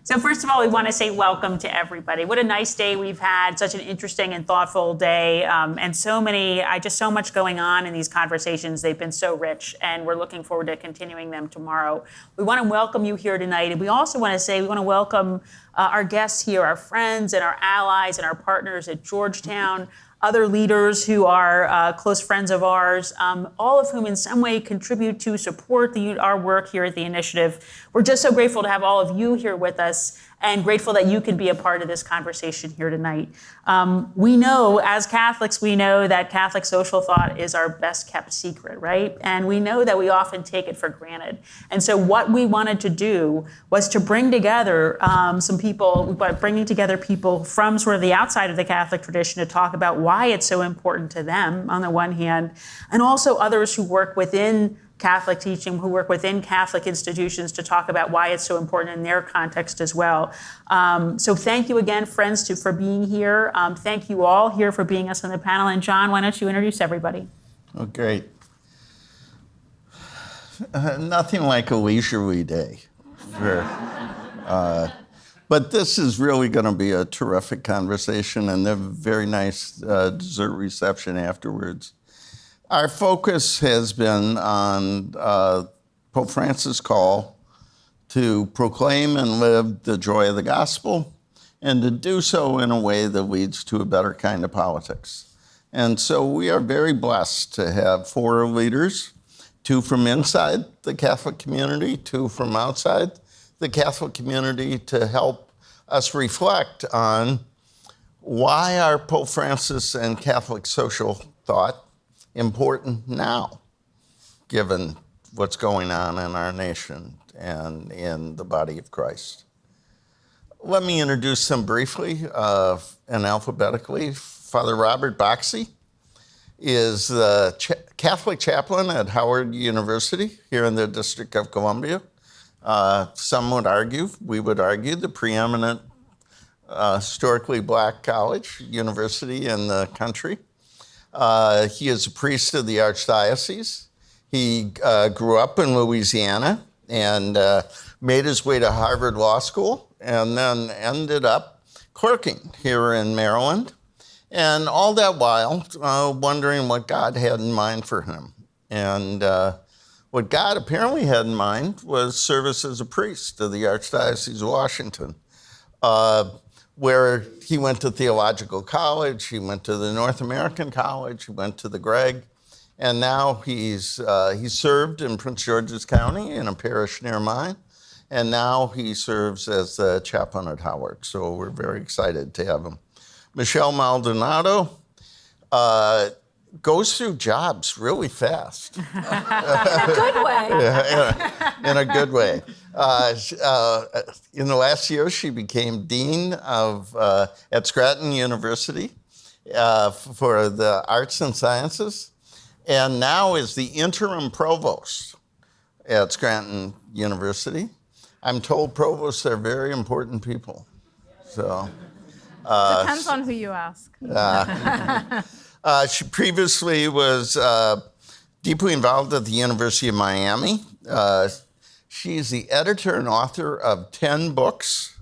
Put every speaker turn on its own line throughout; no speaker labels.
So first of all, we want to say welcome to everybody. What a nice day we've had, such an interesting and thoughtful day, and so much going on in these conversations. They've been so rich, and we're looking forward to continuing them tomorrow. We want to welcome you here tonight, and we also want to welcome our guests here, our friends and our allies and our partners at Georgetown, other leaders who are close friends of ours, all of whom in some way contribute to support our work here at the Initiative. We're just so grateful to have all of you here with us and grateful that you can be a part of this conversation here tonight. We know, as Catholics, that Catholic social thought is our best kept secret, right? And we know that we often take it for granted. And so what we wanted to do was to bring together bringing together people from sort of the outside of the Catholic tradition to talk about why it's so important to them, on the one hand, and also others who work within Catholic teaching, who work within Catholic institutions to talk about why it's so important in their context as well. So thank you again, friends, for being here. Thank you all here for being us on the panel. And John, why don't you introduce everybody?
Oh, great. Nothing like a leisurely day. But this is really going to be a terrific conversation and a very nice dessert reception afterwards. Our focus has been on Pope Francis' call to proclaim and live the joy of the gospel and to do so in a way that leads to a better kind of politics. And so we are very blessed to have 4 leaders, 2 from inside the Catholic community, 2 from outside the Catholic community, to help us reflect on why are Pope Francis and Catholic social thought important now, given what's going on in our nation and in the body of Christ. Let me introduce them briefly and alphabetically. Father Robert Boxey is the Catholic chaplain at Howard University here in the District of Columbia. Some would argue, we would argue, the preeminent historically black college, university in the country. He is a priest of the Archdiocese. He grew up in Louisiana and made his way to Harvard Law School and then ended up clerking here in Maryland. And all that while, wondering what God had in mind for him. And what God apparently had in mind was service as a priest of the Archdiocese of Washington, where he went to theological college, he went to the North American College, he went to the Greg, and now he served in Prince George's County in a parish near mine, and now he serves as the chaplain at Howard. So we're very excited to have him. Michelle Maldonado goes through jobs really fast.
In a good way.
In a good way. In the last year, she became dean at Scranton University for the arts and sciences, and now is the interim provost at Scranton University. I'm told provosts are very important people. So
depends on who you ask.
She previously was deeply involved at the University of Miami. She's the editor and author of 10 books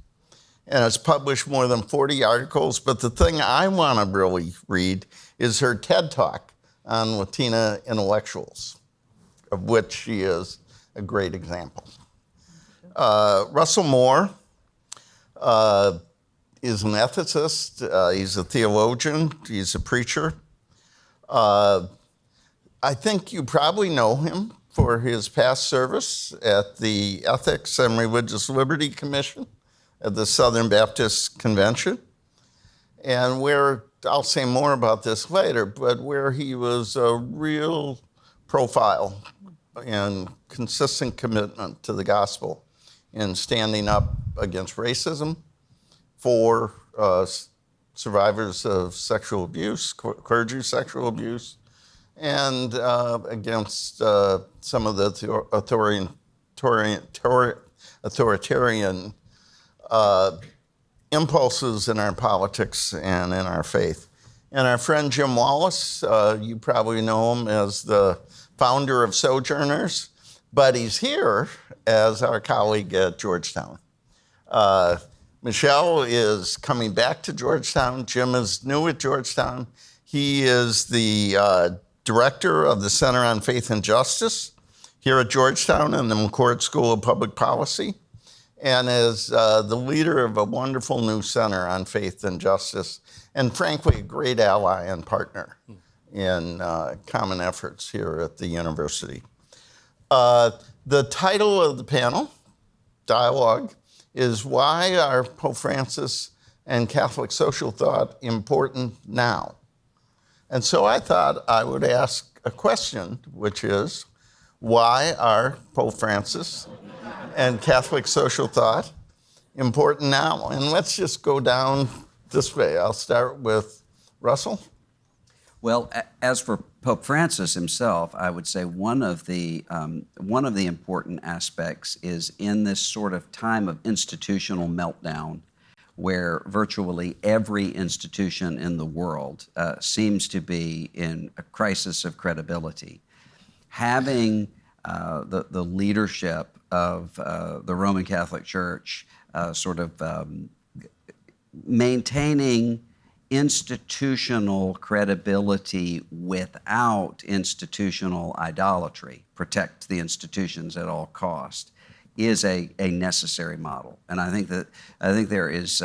and has published more than 40 articles. But the thing I want to really read is her TED Talk on Latina intellectuals, of which she is a great example. Russell Moore is an ethicist. He's a theologian. He's a preacher. I think you probably know him for his past service at the Ethics and Religious Liberty Commission at the Southern Baptist Convention, and where, I'll say more about this later, but where he was a real profile and consistent commitment to the gospel in standing up against racism, for survivors of sexual abuse, clergy sexual abuse, and against some of the authoritarian impulses in our politics and in our faith. And our friend Jim Wallis, you probably know him as the founder of Sojourners, but he's here as our colleague at Georgetown. Michelle is coming back to Georgetown. Jim is new at Georgetown. He is the director of the Center on Faith and Justice here at Georgetown and the McCord School of Public Policy, and is the leader of a wonderful new Center on Faith and Justice, and frankly, a great ally and partner in common efforts here at the university. The title of the panel, Dialogue, is Why Are Pope Francis and Catholic Social Thought Important Now? And so I thought I would ask a question, which is, why are Pope Francis and Catholic social thought important now? And let's just go down this way. I'll start with Russell.
Well, as for Pope Francis himself, I would say one of the important aspects is in this sort of time of institutional meltdown, where virtually every institution in the world seems to be in a crisis of credibility. Having the leadership of the Roman Catholic Church maintaining institutional credibility without institutional idolatry, protect the institutions at all cost, is a necessary model. And I think there is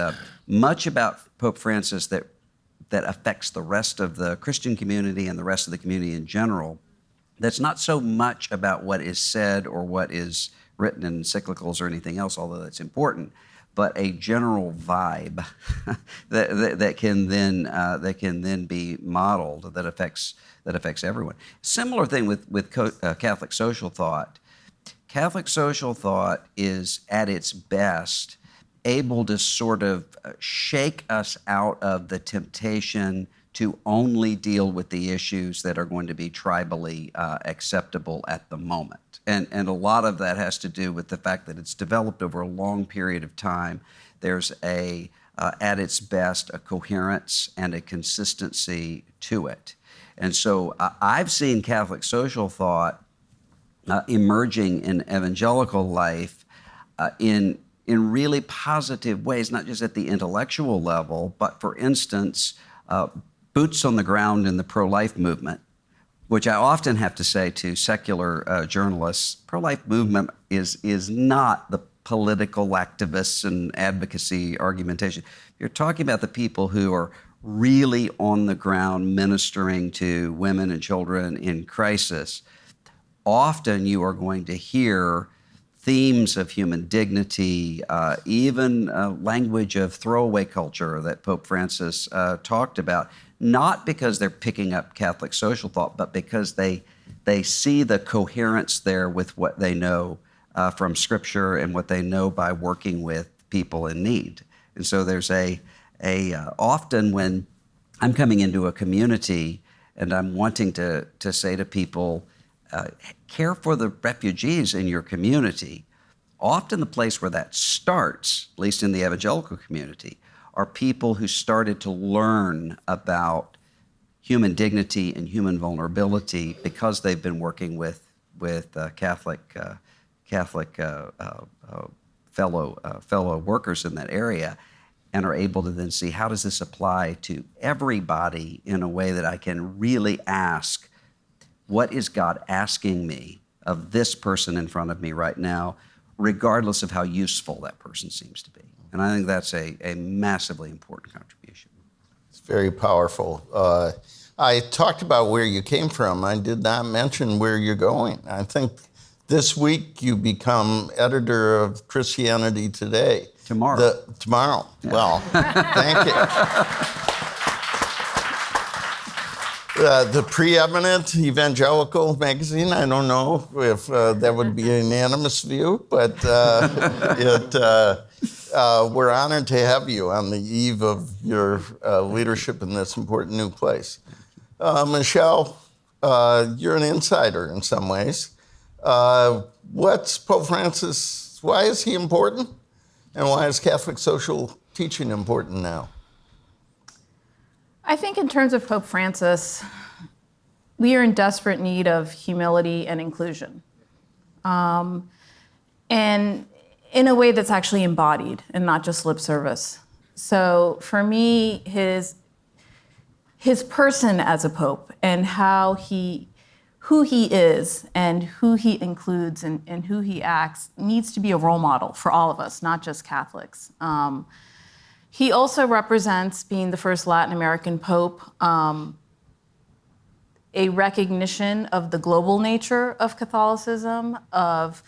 much about Pope Francis that affects the rest of the Christian community and the rest of the community in general. That's not so much about what is said or what is written in encyclicals or anything else, although that's important, but a general vibe that can then be modeled that affects everyone. Similar thing with Catholic social thought. Catholic social thought is at its best able to sort of shake us out of the temptation to only deal with the issues that are going to be tribally acceptable at the moment. And a lot of that has to do with the fact that it's developed over a long period of time. There's at its best, a coherence and a consistency to it. And so I've seen Catholic social thought emerging in evangelical life in really positive ways, not just at the intellectual level, but for instance, boots on the ground in the pro-life movement, which I often have to say to secular journalists, pro-life movement is not the political activists and advocacy argumentation. You're talking about the people who are really on the ground ministering to women and children in crisis. Often you are going to hear themes of human dignity, even language of throwaway culture that Pope Francis talked about, not because they're picking up Catholic social thought, but because they see the coherence there with what they know from Scripture and what they know by working with people in need. And so there's often when I'm coming into a community and I'm wanting to say to people, care for the refugees in your community, often the place where that starts, at least in the evangelical community, are people who started to learn about human dignity and human vulnerability because they've been working with Catholic fellow workers in that area, and are able to then see how does this apply to everybody in a way that I can really ask, what is God asking me of this person in front of me right now, regardless of how useful that person seems to be? And I think that's a massively important contribution.
It's very powerful. I talked about where you came from. I did not mention where you're going. I think this week you become editor of Christianity Today.
Tomorrow.
Tomorrow. Yeah. Well, thank you. The preeminent evangelical magazine. I don't know if that would be a unanimous view, but we're honored to have you on the eve of your leadership in this important new place. Michelle, you're an insider in some ways. What's Pope Francis, why is he important? And why is Catholic social teaching important now?
I think in terms of Pope Francis, we are in desperate need of humility and inclusion. And in a way that's actually embodied and not just lip service. So for me, his person as a pope and who he is and who he includes and who he acts needs to be a role model for all of us, not just Catholics. He also represents, being the first Latin American pope, a recognition of the global nature of Catholicism, of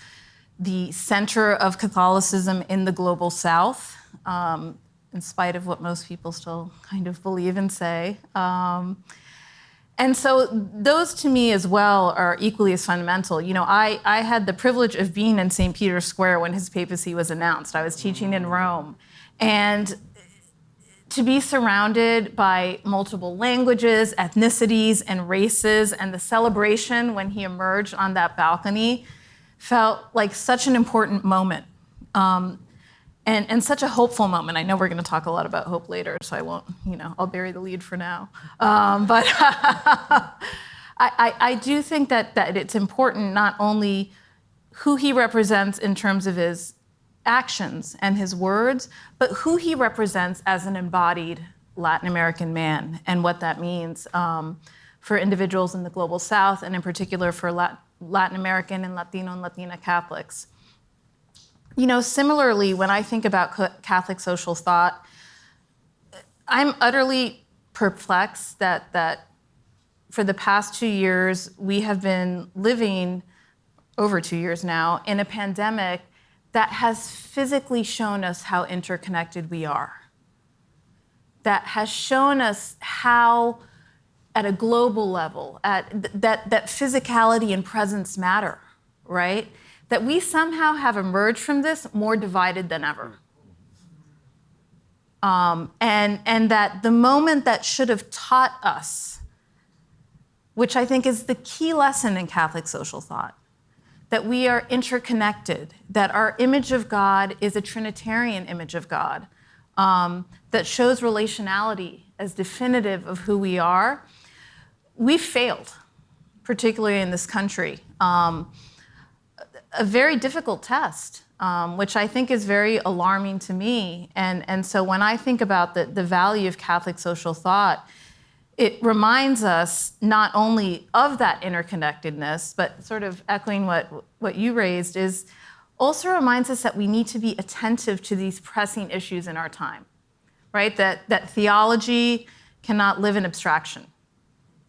the center of Catholicism in the global South, in spite of what most people still kind of believe and say. And so those to me as well are equally as fundamental. You know, I had the privilege of being in St. Peter's Square when his papacy was announced. I was teaching in Rome. And to be surrounded by multiple languages, ethnicities, and races, and the celebration when he emerged on that balcony felt like such an important moment. And such a hopeful moment. I know we're going to talk a lot about hope later, so I won't, I'll bury the lead for now. But I do think that it's important not only who he represents in terms of his actions and his words, but who he represents as an embodied Latin American man and what that means for individuals in the global South, and in particular for Latin American and Latino and Latina Catholics. Similarly, when I think about Catholic social thought, I'm utterly perplexed that for the past 2 years, we have been living, over 2 years now, in a pandemic that has physically shown us how interconnected we are. That has shown us how, at a global level, that physicality and presence matter, right? That we somehow have emerged from this more divided than ever. And that the moment that should have taught us, which I think is the key lesson in Catholic social thought, that we are interconnected, that our image of God is a Trinitarian image of God, that shows relationality as definitive of who we are, we failed, particularly in this country. A very difficult test, which I think is very alarming to me. And so when I think about the value of Catholic social thought, it reminds us not only of that interconnectedness, but sort of echoing what you raised, is also reminds us that we need to be attentive to these pressing issues in our time, right? That theology cannot live in abstraction.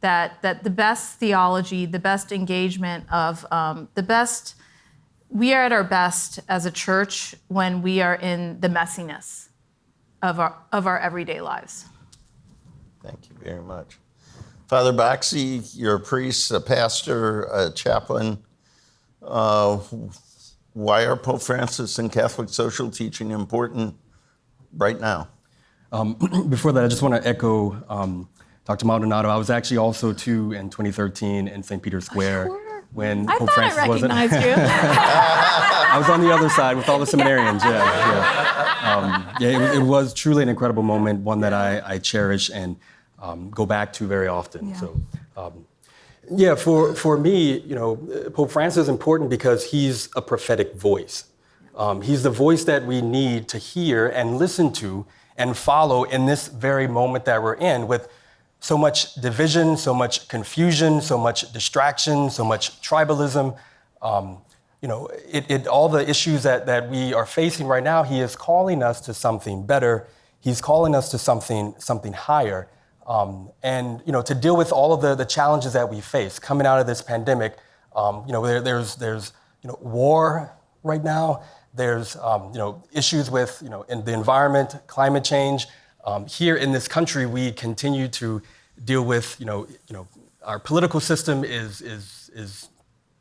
That the best theology, the best engagement of we are at our best as a church when we are in the messiness of our everyday lives.
Thank you very much. Father Boxey, you're a priest, a pastor, a chaplain. Why are Pope Francis and Catholic social teaching important right now?
Before that, I just want to echo Dr. Maldonado. I was actually also, too, in 2013 in St. Peter's Square.
Sure.
When
I
Pope
thought
Francis
I
wasn't.
recognized you.
I was on the other side with all the seminarians. It was truly an incredible moment, one that I cherish and go back to very often.
Yeah.
So, for me, Pope Francis is important because he's a prophetic voice. He's the voice that we need to hear and listen to and follow in this very moment that we're in, with so much division, so much confusion, so much distraction, so much tribalism. All the issues that we are facing right now, he is calling us to something better. He's calling us to something higher. And to deal with all of the challenges that we face coming out of this pandemic. There's war right now. There's issues with in the environment, climate change. Here in this country, we continue to deal with our political system is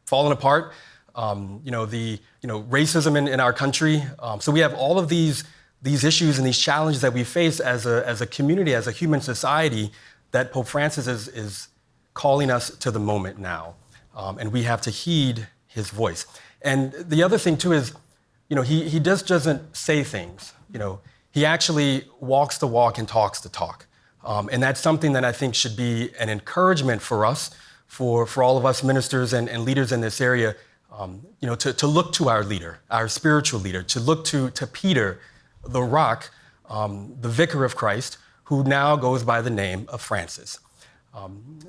falling apart. Racism in our country. So we have all of these issues and these challenges that we face as a community, as a human society, that Pope Francis is calling us to the moment now, and we have to heed his voice. And the other thing too is, he just doesn't say things. He actually walks the walk and talks the talk. And that's something that I think should be an encouragement for us, for all of us ministers and leaders in this area, to look to our leader, our spiritual leader, to look to Peter, the rock, the vicar of Christ, who now goes by the name of Francis.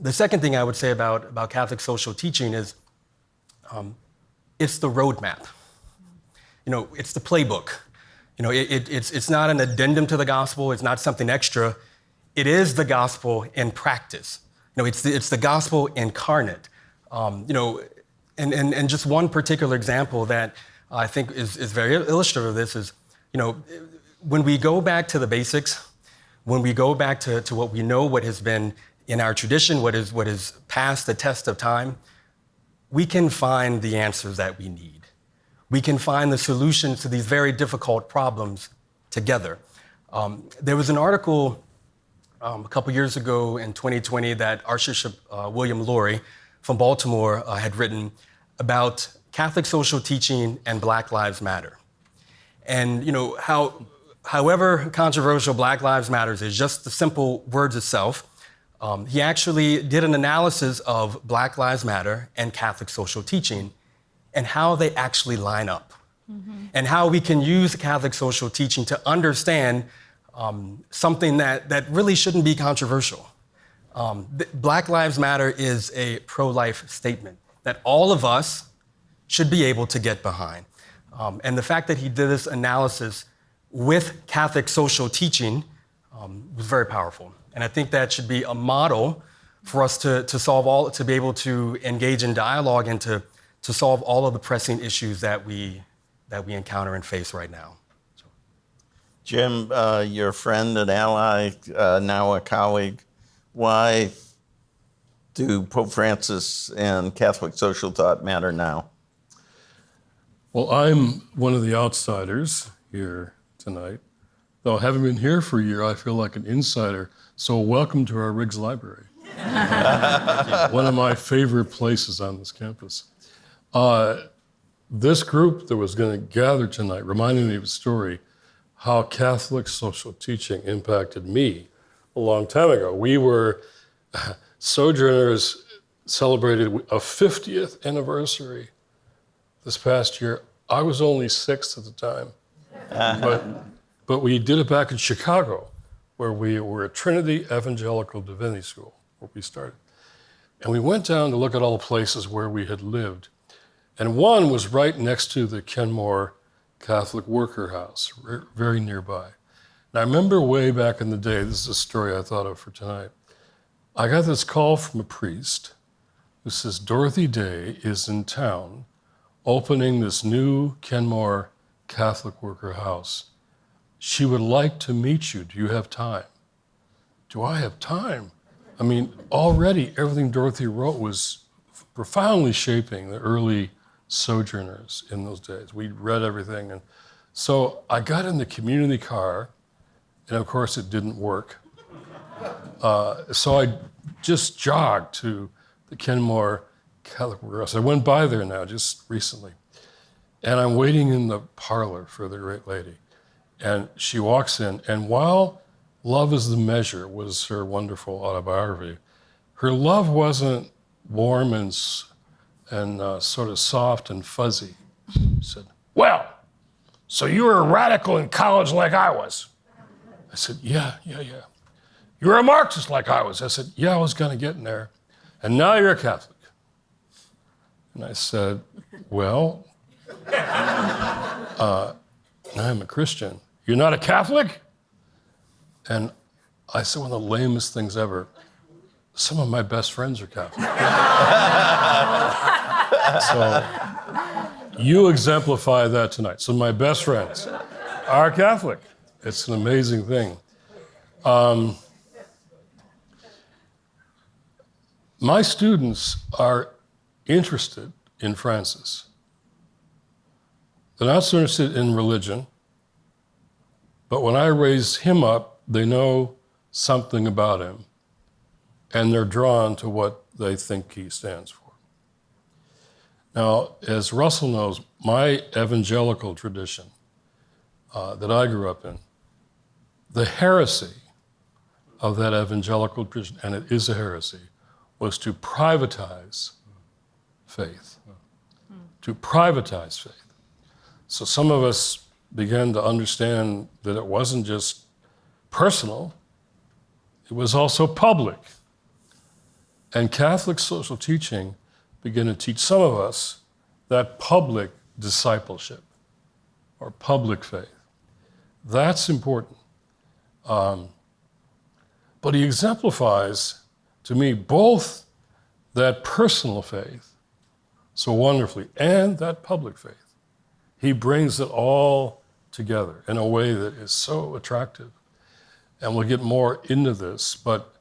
The second thing I would say about Catholic social teaching is it's the roadmap. It's the playbook. It's not an addendum to the gospel. It's not something extra. It is the gospel in practice. It's the gospel incarnate. And just one particular example that I think is very illustrative of this is, when we go back to the basics, when we go back to what we know, what has been in our tradition, what is passed the test of time, we can find the answers that we need. We can find the solutions to these very difficult problems together. There was an article a couple years ago in 2020 that Archbishop William Lori from Baltimore had written about Catholic social teaching and Black Lives Matter. And however controversial Black Lives Matter is, just the simple words itself, he actually did an analysis of Black Lives Matter and Catholic social teaching and how they actually line up, and how we can use Catholic social teaching to understand something that really shouldn't be controversial. Black Lives Matter is a pro-life statement that all of us should be able to get behind. And the fact that he did this analysis with Catholic social teaching was very powerful. And I think that should be a model for us to be able to engage in dialogue and to solve all of the pressing issues that we encounter and face right now.
Jim, your friend and ally, now a colleague, why do Pope Francis and Catholic social thought matter now?
Well, I'm one of the outsiders here tonight. Though having been here for a year, I feel like an insider. So welcome to our Riggs Library. One of my favorite places on this campus. This group that was going to gather tonight reminded me of a story, how Catholic social teaching impacted me a long time ago. We were Sojourners celebrated a 50th anniversary this past year. I was only 6 at the time, but we did it back in Chicago, where we were at Trinity Evangelical Divinity School, where we started. And we went down to look at all the places where we had lived. And one was right next to the Kenmore Catholic Worker House, very nearby. And I remember way back in the day, this is a story I thought of for tonight. I got this call from a priest who says, Dorothy Day is in town opening this new Kenmore Catholic Worker House. She would like to meet you. Do you have time? Do I have time? I mean, already everything Dorothy wrote was profoundly shaping the early Sojourners in those days. We read everything. And so I got in the community car, and of course it didn't work. So I just jogged to the Kenmore Catholic Worker House. I went by there now just recently. And I'm waiting in the parlor for the great lady. And she walks in, and while Love is the Measure was her wonderful autobiography, her love wasn't warm and sort of soft and fuzzy. She said, well, so you were a radical in college like I was? I said, yeah. You were a Marxist like I was? I said, yeah, I was going to get in there. And now you're a Catholic. And I said, well, I'm a Christian. You're not a Catholic? And I said one of the lamest things ever. Some of my best friends are Catholic. So you exemplify that tonight. So my best friends are Catholic. It's an amazing thing. My students are interested in Francis. They're not so interested in religion, but when I raise him up, they know something about him, and they're drawn to what they think he stands for. Now, as Russell knows, my evangelical tradition that I grew up in, the heresy of that evangelical tradition, and it is a heresy, was to privatize faith. to privatize faith. So some of us began to understand that it wasn't just personal, it was also public. And Catholic social teaching began to teach some of us that public discipleship or public faith. That's important. But he exemplifies, to me, both that personal faith so wonderfully and that public faith. He brings it all together in a way that is so attractive. And we'll get more into this, but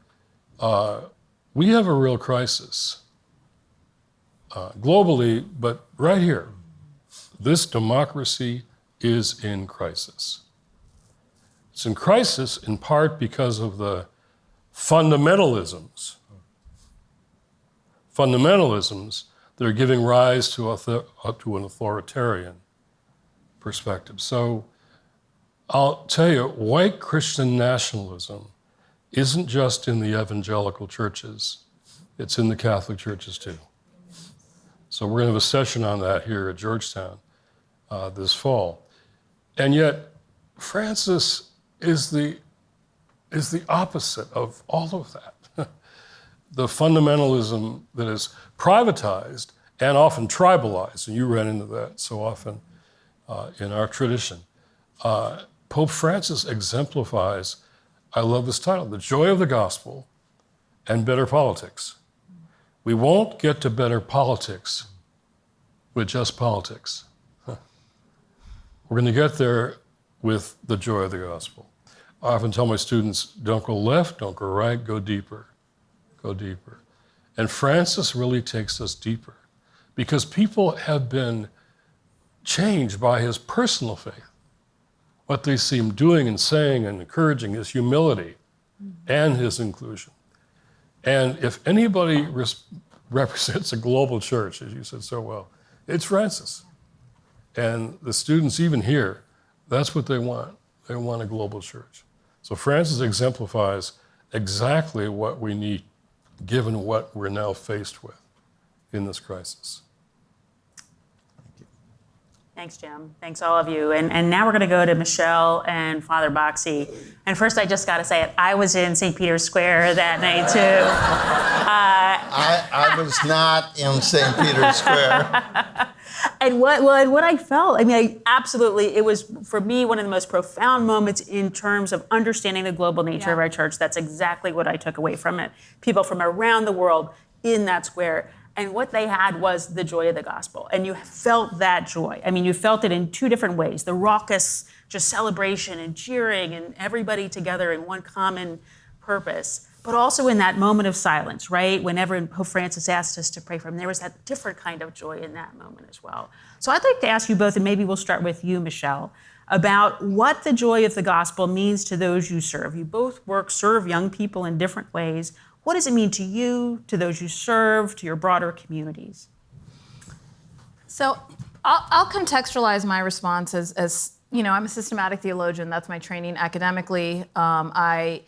we have a real crisis globally, but right here. This democracy is in crisis. It's in crisis in part because of the fundamentalisms that are giving rise to an authoritarian perspective. So I'll tell you, white Christian nationalism isn't just in the evangelical churches, it's in the Catholic churches too. So we're going to have a session on that here at Georgetown this fall. And yet, Francis is the opposite of all of that. The fundamentalism that is privatized and often tribalized, and you ran into that so often in our tradition. Pope Francis exemplifies, I love this title, The Joy of the Gospel and Better Politics. We won't get to better politics with just politics. We're going to get there with the joy of the gospel. I often tell my students, don't go left, don't go right, go deeper. Go deeper. And Francis really takes us deeper because people have been changed by his personal faith. What they see him doing and saying and encouraging, his humility and his inclusion. And if anybody represents a global church, as you said so well, it's Francis. And the students, even here, that's what they want. They want a global church. So Francis exemplifies exactly what we need, given what we're now faced with in this crisis.
Thanks, Jim. Thanks, all of you. And now we're going to go to Michelle and Father Boxey. And first, I just got to say it. I was in St. Peter's Square that night, too.
I was not in St. Peter's Square.
And what I felt, it was, for me, one of the most profound moments in terms of understanding the global nature of our church. That's exactly what I took away from it. People from around the world in that square. And what they had was the joy of the gospel. And you felt that joy. You felt it in two different ways. The raucous just celebration and cheering and everybody together in one common purpose. But also in that moment of silence, right? Whenever Pope Francis asked us to pray for him, there was that different kind of joy in that moment as well. So I'd like to ask you both, and maybe we'll start with you, Michelle, about what the joy of the gospel means to those you serve. You both serve young people in different ways. What does it mean to you, to those you serve, to your broader communities?
So I'll contextualize my response as I'm a systematic theologian. That's my training academically. I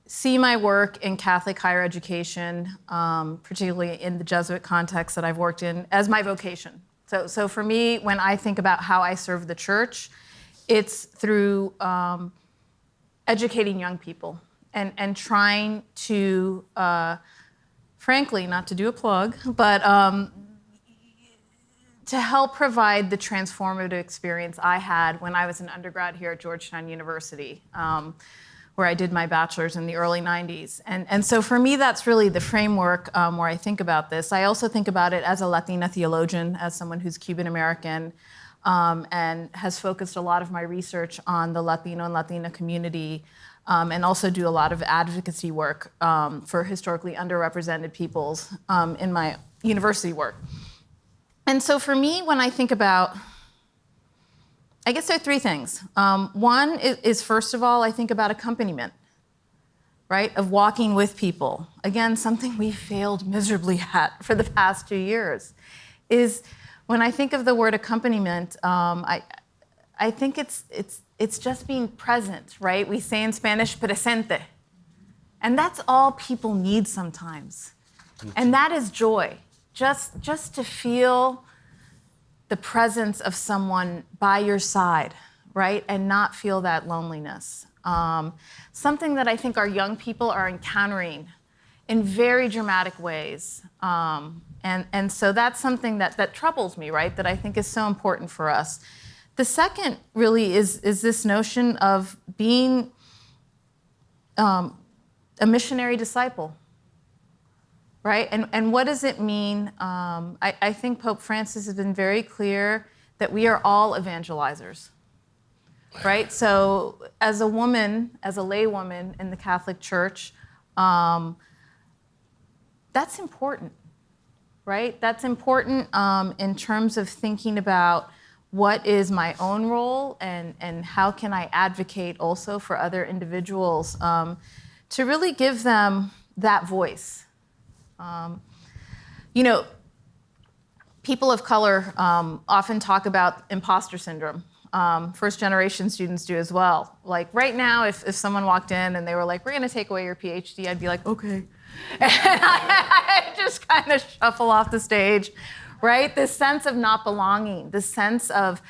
see my work in Catholic higher education, particularly in the Jesuit context that I've worked in, as my vocation. So for me, when I think about how I serve the church, it's through educating young people and trying to, frankly, not to do a plug, but to help provide the transformative experience I had when I was an undergrad here at Georgetown University, where I did my bachelor's in the early 90s. And so for me, that's really the framework where I think about this. I also think about it as a Latina theologian, as someone who's Cuban American, and has focused a lot of my research on the Latino and Latina community, and also do a lot of advocacy work for historically underrepresented peoples in my university work. And so for me, when I think about, I guess there are three things. One is, first of all, I think about accompaniment, right? Of walking with people. Again, something we failed miserably at for the past 2 years. Is when I think of the word accompaniment, I think it's just being present, right? We say in Spanish, presente. And that's all people need sometimes. And that is joy. Just to feel the presence of someone by your side, right? And not feel that loneliness. Something that I think our young people are encountering in very dramatic ways. And so that's something that troubles me, right? That I think is so important for us. The second really is this notion of being a missionary disciple, right? And what does it mean? I think Pope Francis has been very clear that we are all evangelizers, right? So as a woman, as a lay woman in the Catholic Church, that's important, right? That's important in terms of thinking about what is my own role and how can I advocate also for other individuals to really give them that voice. You know, people of color often talk about imposter syndrome. First generation students do as well. Like right now, if someone walked in and they were like, we're gonna take away your PhD, I'd be like, okay. And I just kind of shuffle off the stage, right? This sense of not belonging, this sense of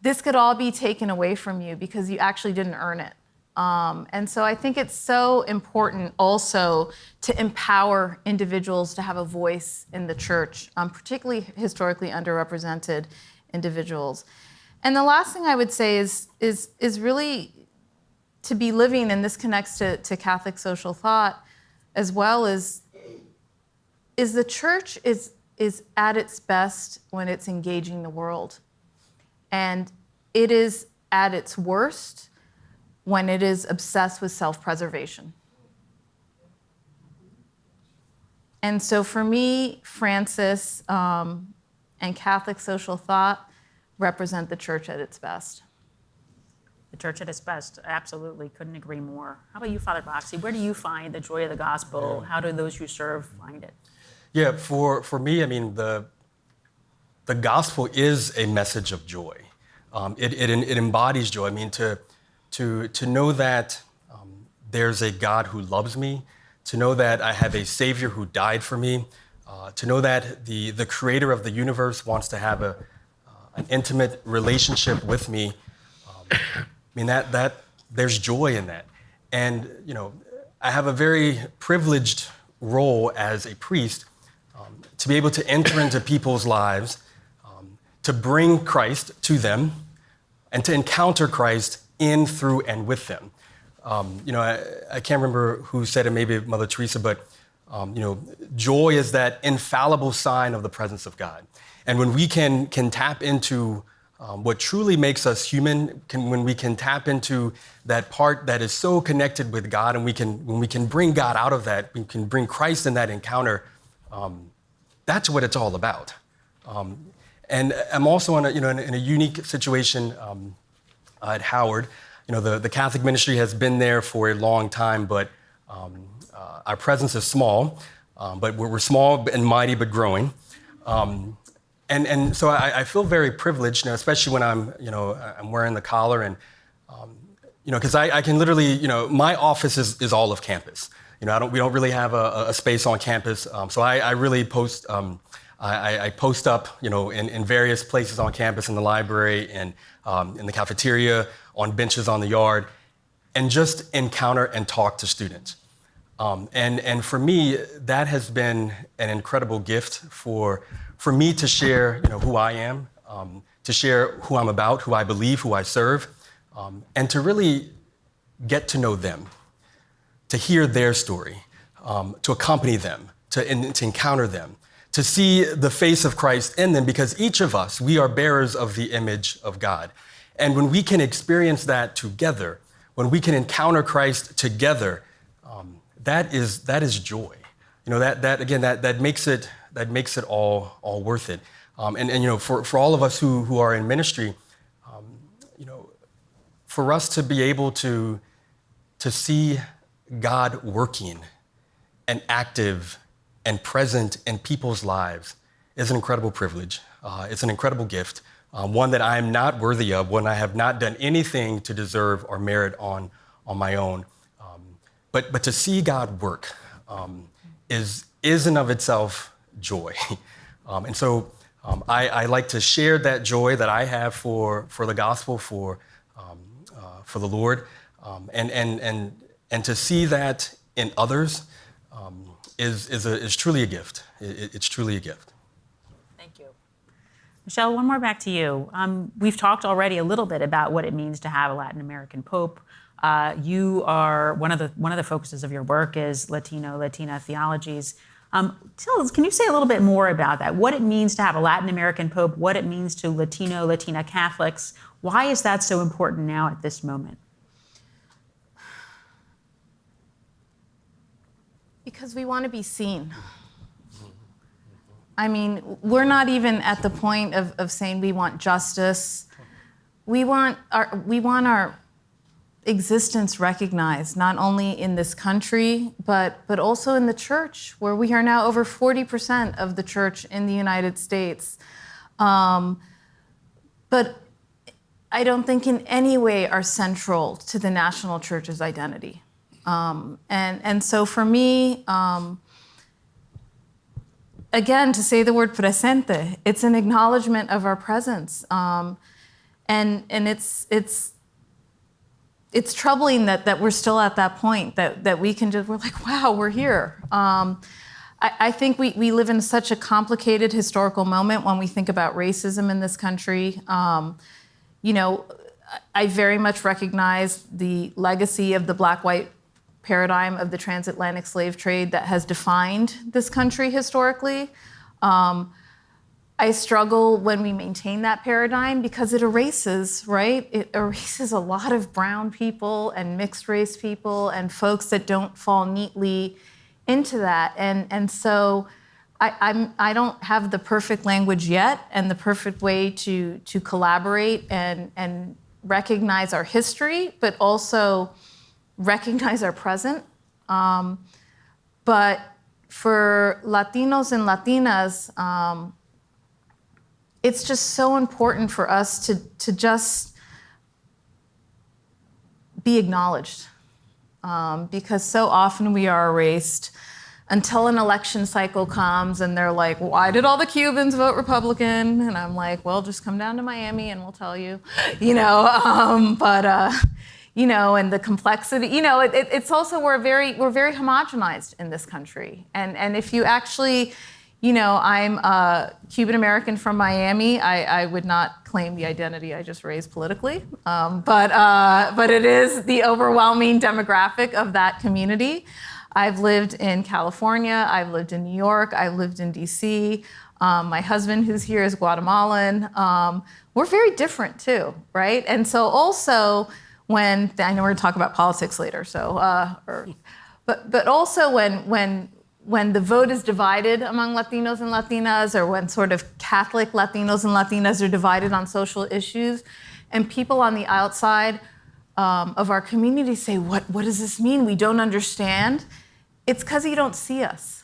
this could all be taken away from you because you actually didn't earn it. And so I think it's so important also to empower individuals to have a voice in the church, particularly historically underrepresented individuals. And the last thing I would say is really to be living, and this connects to Catholic social thought as well, is the church is at its best when it's engaging the world. And it is at its worst when it is obsessed with self-preservation. And so for me, Francis and Catholic social thought represent the church at its best.
The church at its best, absolutely, couldn't agree more. How about you, Father Boxey? Where do you find the joy of the gospel? How do those you serve find it?
Yeah, for me, I mean, the gospel is a message of joy. It embodies joy. I mean, to know that there's a God who loves me, to know that I have a Savior who died for me, to know that the Creator of the universe wants to have an intimate relationship with me. I mean, that there's joy in that. And, you know, I have a very privileged role as a priest to be able to enter into people's lives, to bring Christ to them, and to encounter Christ in, through, and with them. You know, I can't remember who said it, maybe Mother Teresa, but, you know, joy is that infallible sign of the presence of God. And when we can tap into what truly makes us human, when we can tap into that part that is so connected with God, and when we can bring God out of that, we can bring Christ in that encounter, that's what it's all about. And I'm also in a unique situation at Howard. You know, the Catholic ministry has been there for a long time, but our presence is small, but we're small and mighty, but growing. And so I feel very privileged, you know, especially when I'm wearing the collar, and you know, because I can literally, you know, my office is all of campus. You know, we don't really have a space on campus, so I really post. I post up, you know, in various places on campus, in the library, and in the cafeteria, on benches on the yard, and just encounter and talk to students. And for me, that has been an incredible gift for me to share, you know, who I am, to share who I'm about, who I believe, who I serve, and to really get to know them, to hear their story, to accompany them, to encounter them, to see the face of Christ in them, because each of us, we are bearers of the image of God. And when we can experience that together, when we can encounter Christ together, that is joy. You know, that makes it all worth it. And you know, for all of us who are in ministry, you know, for us to be able to see God working and active and present in people's lives is an incredible privilege. It's an incredible gift, one that I am not worthy of, one I have not done anything to deserve or merit on my own. But to see God work is in of itself joy. And so I like to share that joy that I have for the gospel, for the Lord, and to see that in others is truly a gift. It's truly a gift.
Thank you. Michelle, one more back to you. We've talked already a little bit about what it means to have a Latin American Pope. You are one of the focuses of your work is Latina theologies. Can you say a little bit more about that? What it means to have a Latin American Pope, what it means to Latina Catholics. Why is that so important now at this moment?
Because we want to be seen. I mean, we're not even at the point of saying we want justice. We want our existence recognized, not only in this country, but also in the church, where we are now over 40% of the church in the United States. But I don't think in any way are central to the national church's identity. And so for me, again, to say the word presente, it's an acknowledgement of our presence. And it's troubling that we're still at that point, that we're like, wow, we're here. I think we live in such a complicated historical moment when we think about racism in this country. I very much recognize the legacy of the black-white paradigm of the transatlantic slave trade that has defined this country historically. I struggle when we maintain that paradigm because it erases, right? It erases a lot of brown people and mixed race people and folks that don't fall neatly into that. And so I don't have the perfect language yet and the perfect way to collaborate and recognize our history, but also recognize our present. But for Latinos and Latinas, it's just so important for us to just be acknowledged, because so often we are erased until an election cycle comes and they're like, why did all the Cubans vote Republican? And I'm like, well, just come down to Miami and we'll tell you, and the complexity, it's also, we're very homogenized in this country. And if you actually, I'm a Cuban American from Miami. I would not claim the identity I just raised politically, but it is the overwhelming demographic of that community. I've lived in California. I've lived in New York. I've lived in DC. My husband, who's here, is Guatemalan. We're very different too, right? And so also I know we're going to talk about politics later. But also when the vote is divided among Latinos and Latinas, or when sort of Catholic Latinos and Latinas are divided on social issues, and people on the outside of our community say, what does this mean? We don't understand. It's because you don't see us,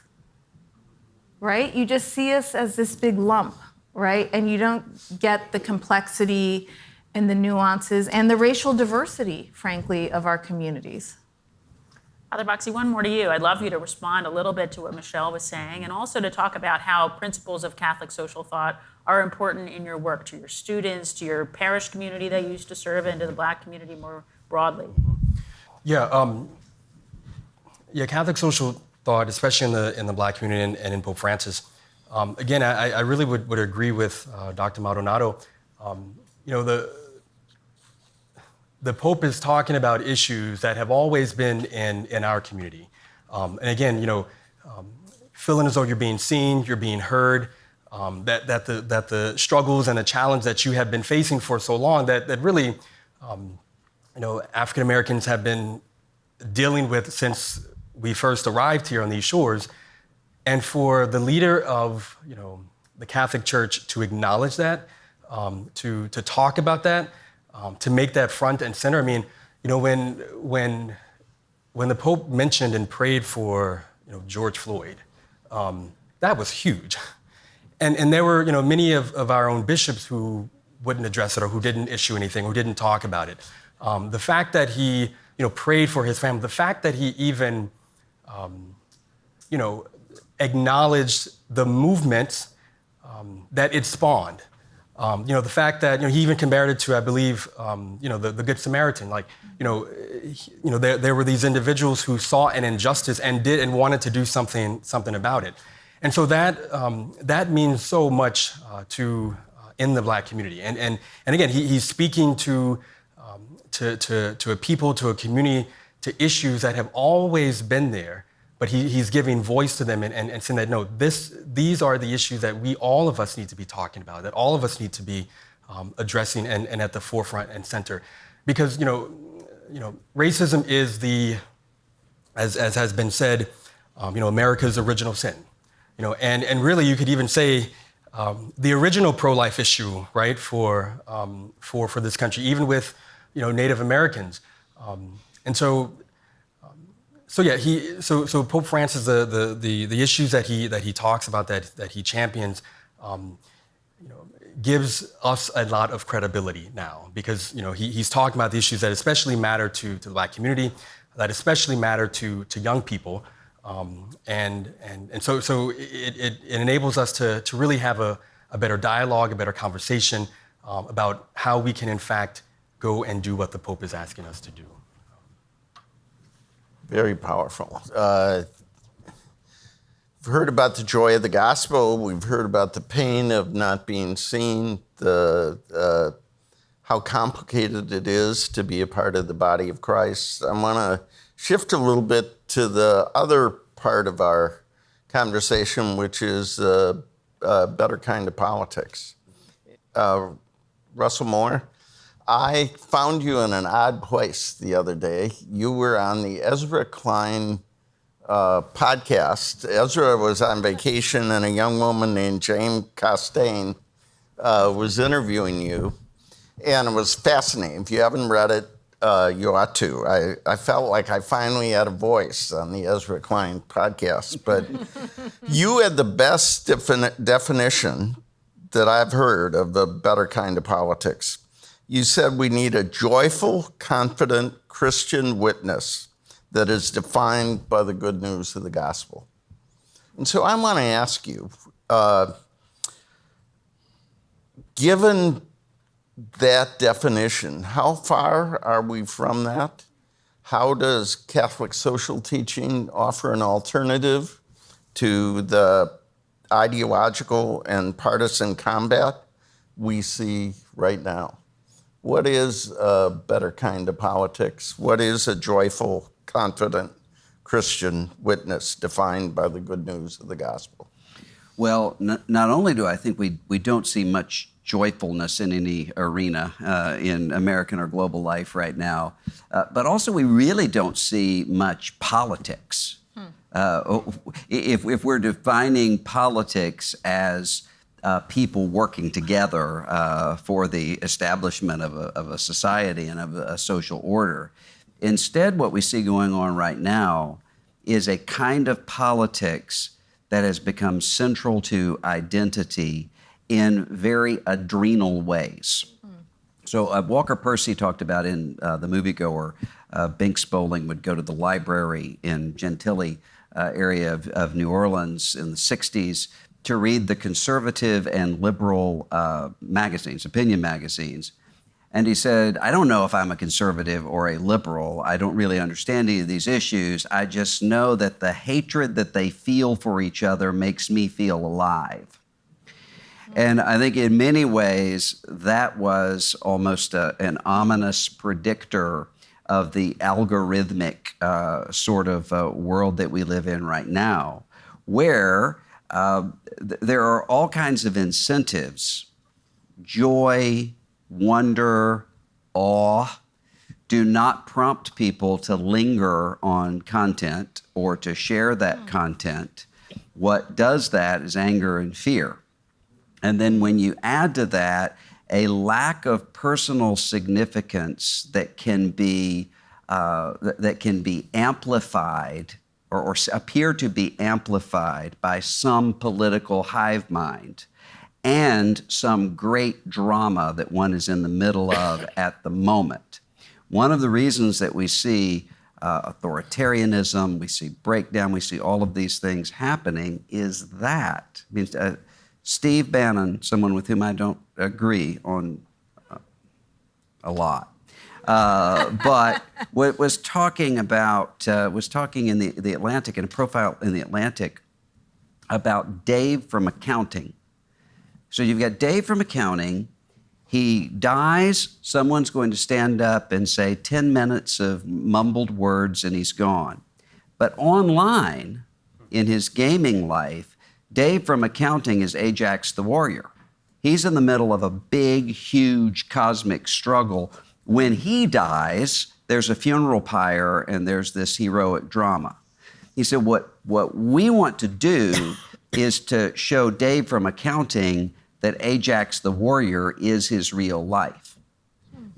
right? You just see us as this big lump, right? And you don't get the complexity and the nuances and the racial diversity, frankly, of our communities.
Father Boxey, one more to you. I'd love you to respond a little bit to what Michelle was saying, and also to talk about how principles of Catholic social thought are important in your work, to your students, to your parish community that you used to serve in, to the Black community more broadly.
Catholic social thought, especially in the Black community and in Pope Francis. Again, I really would agree with Dr. Maldonado. The Pope is talking about issues that have always been in our community. And again, feeling as though you're being seen, you're being heard, that the struggles and the challenge that you have been facing for so long that really, African Americans have been dealing with since we first arrived here on these shores. And for the leader of, the Catholic Church to acknowledge that, to talk about that, to make that front and center. I mean, when the Pope mentioned and prayed for, George Floyd, that was huge. And there were, many of our own bishops who wouldn't address it or who didn't issue anything, who didn't talk about it. The fact that he, prayed for his family, the fact that he even, acknowledged the movements that it spawned. The fact that he even compared it to, I believe, the Good Samaritan. Like, there were these individuals who saw an injustice and did and wanted to do something about it, and so that means so much in the Black community. And again, he's speaking to a people, to a community, to issues that have always been there. But he's giving voice to them and saying that, no, these are the issues that all of us need to be talking about, that all of us need to be addressing and at the forefront and center. Because, racism is as has been said, America's original sin. And really you could even say the original pro-life issue, right, for this country, even with, Native Americans. So Pope Francis, the issues that he talks about, that he champions, gives us a lot of credibility now, because he's talking about the issues that especially matter to the Black community, that especially matter to young people, and so it enables us to really have a better dialogue, a better conversation about how we can in fact go and do what the Pope is asking us to do.
Very powerful. We've heard about the joy of the gospel. We've heard about the pain of not being seen, how complicated it is to be a part of the body of Christ. I want to shift a little bit to the other part of our conversation, which is a better kind of politics. Russell Moore, I found you in an odd place the other day. You were on the Ezra Klein podcast. Ezra was on vacation, and a young woman named Jane Costain was interviewing you, and it was fascinating. If you haven't read it, you ought to. I felt like I finally had a voice on the Ezra Klein podcast, but you had the best definition that I've heard of a better kind of politics. You said we need a joyful, confident Christian witness that is defined by the good news of the gospel. And so I want to ask you, given that definition, how far are we from that? How does Catholic social teaching offer an alternative to the ideological and partisan combat we see right now? What is a better kind of politics? What is a joyful, confident Christian witness defined by the good news of the gospel?
Well, not only do I think we don't see much joyfulness in any arena in American or global life right now, but also we really don't see much politics. If we're defining politics as people working together for the establishment of a society and of a social order. Instead, what we see going on right now is a kind of politics that has become central to identity in very adrenal ways. So Walker Percy talked about in The Moviegoer, Binks Bowling would go to the library in Gentilly area of New Orleans in the 60s to read the conservative and liberal magazines, opinion magazines. And he said, I don't know if I'm a conservative or a liberal. I don't really understand any of these issues. I just know that the hatred that they feel for each other makes me feel alive. And I think in many ways, that was almost an ominous predictor of the algorithmic sort of world that we live in right now, where there are all kinds of incentives, joy, wonder, awe, do not prompt people to linger on content or to share that content. What does that is anger and fear. And then when you add to that a lack of personal significance that can be amplified or appear to be amplified by some political hive mind and some great drama that one is in the middle of at the moment. One of the reasons that we see authoritarianism, we see breakdown, we see all of these things happening is that. I mean, Steve Bannon, someone with whom I don't agree on a lot, but was talking in the Atlantic, in a profile in the Atlantic, about Dave from accounting. So you've got Dave from accounting. He dies, someone's going to stand up and say 10 minutes of mumbled words and he's gone. But online, in his gaming life, Dave from accounting is Ajax the warrior. He's in the middle of a big, huge cosmic struggle. When he dies, there's a funeral pyre and there's this heroic drama. He said, what we want to do is to show Dave from accounting that Ajax the warrior is his real life.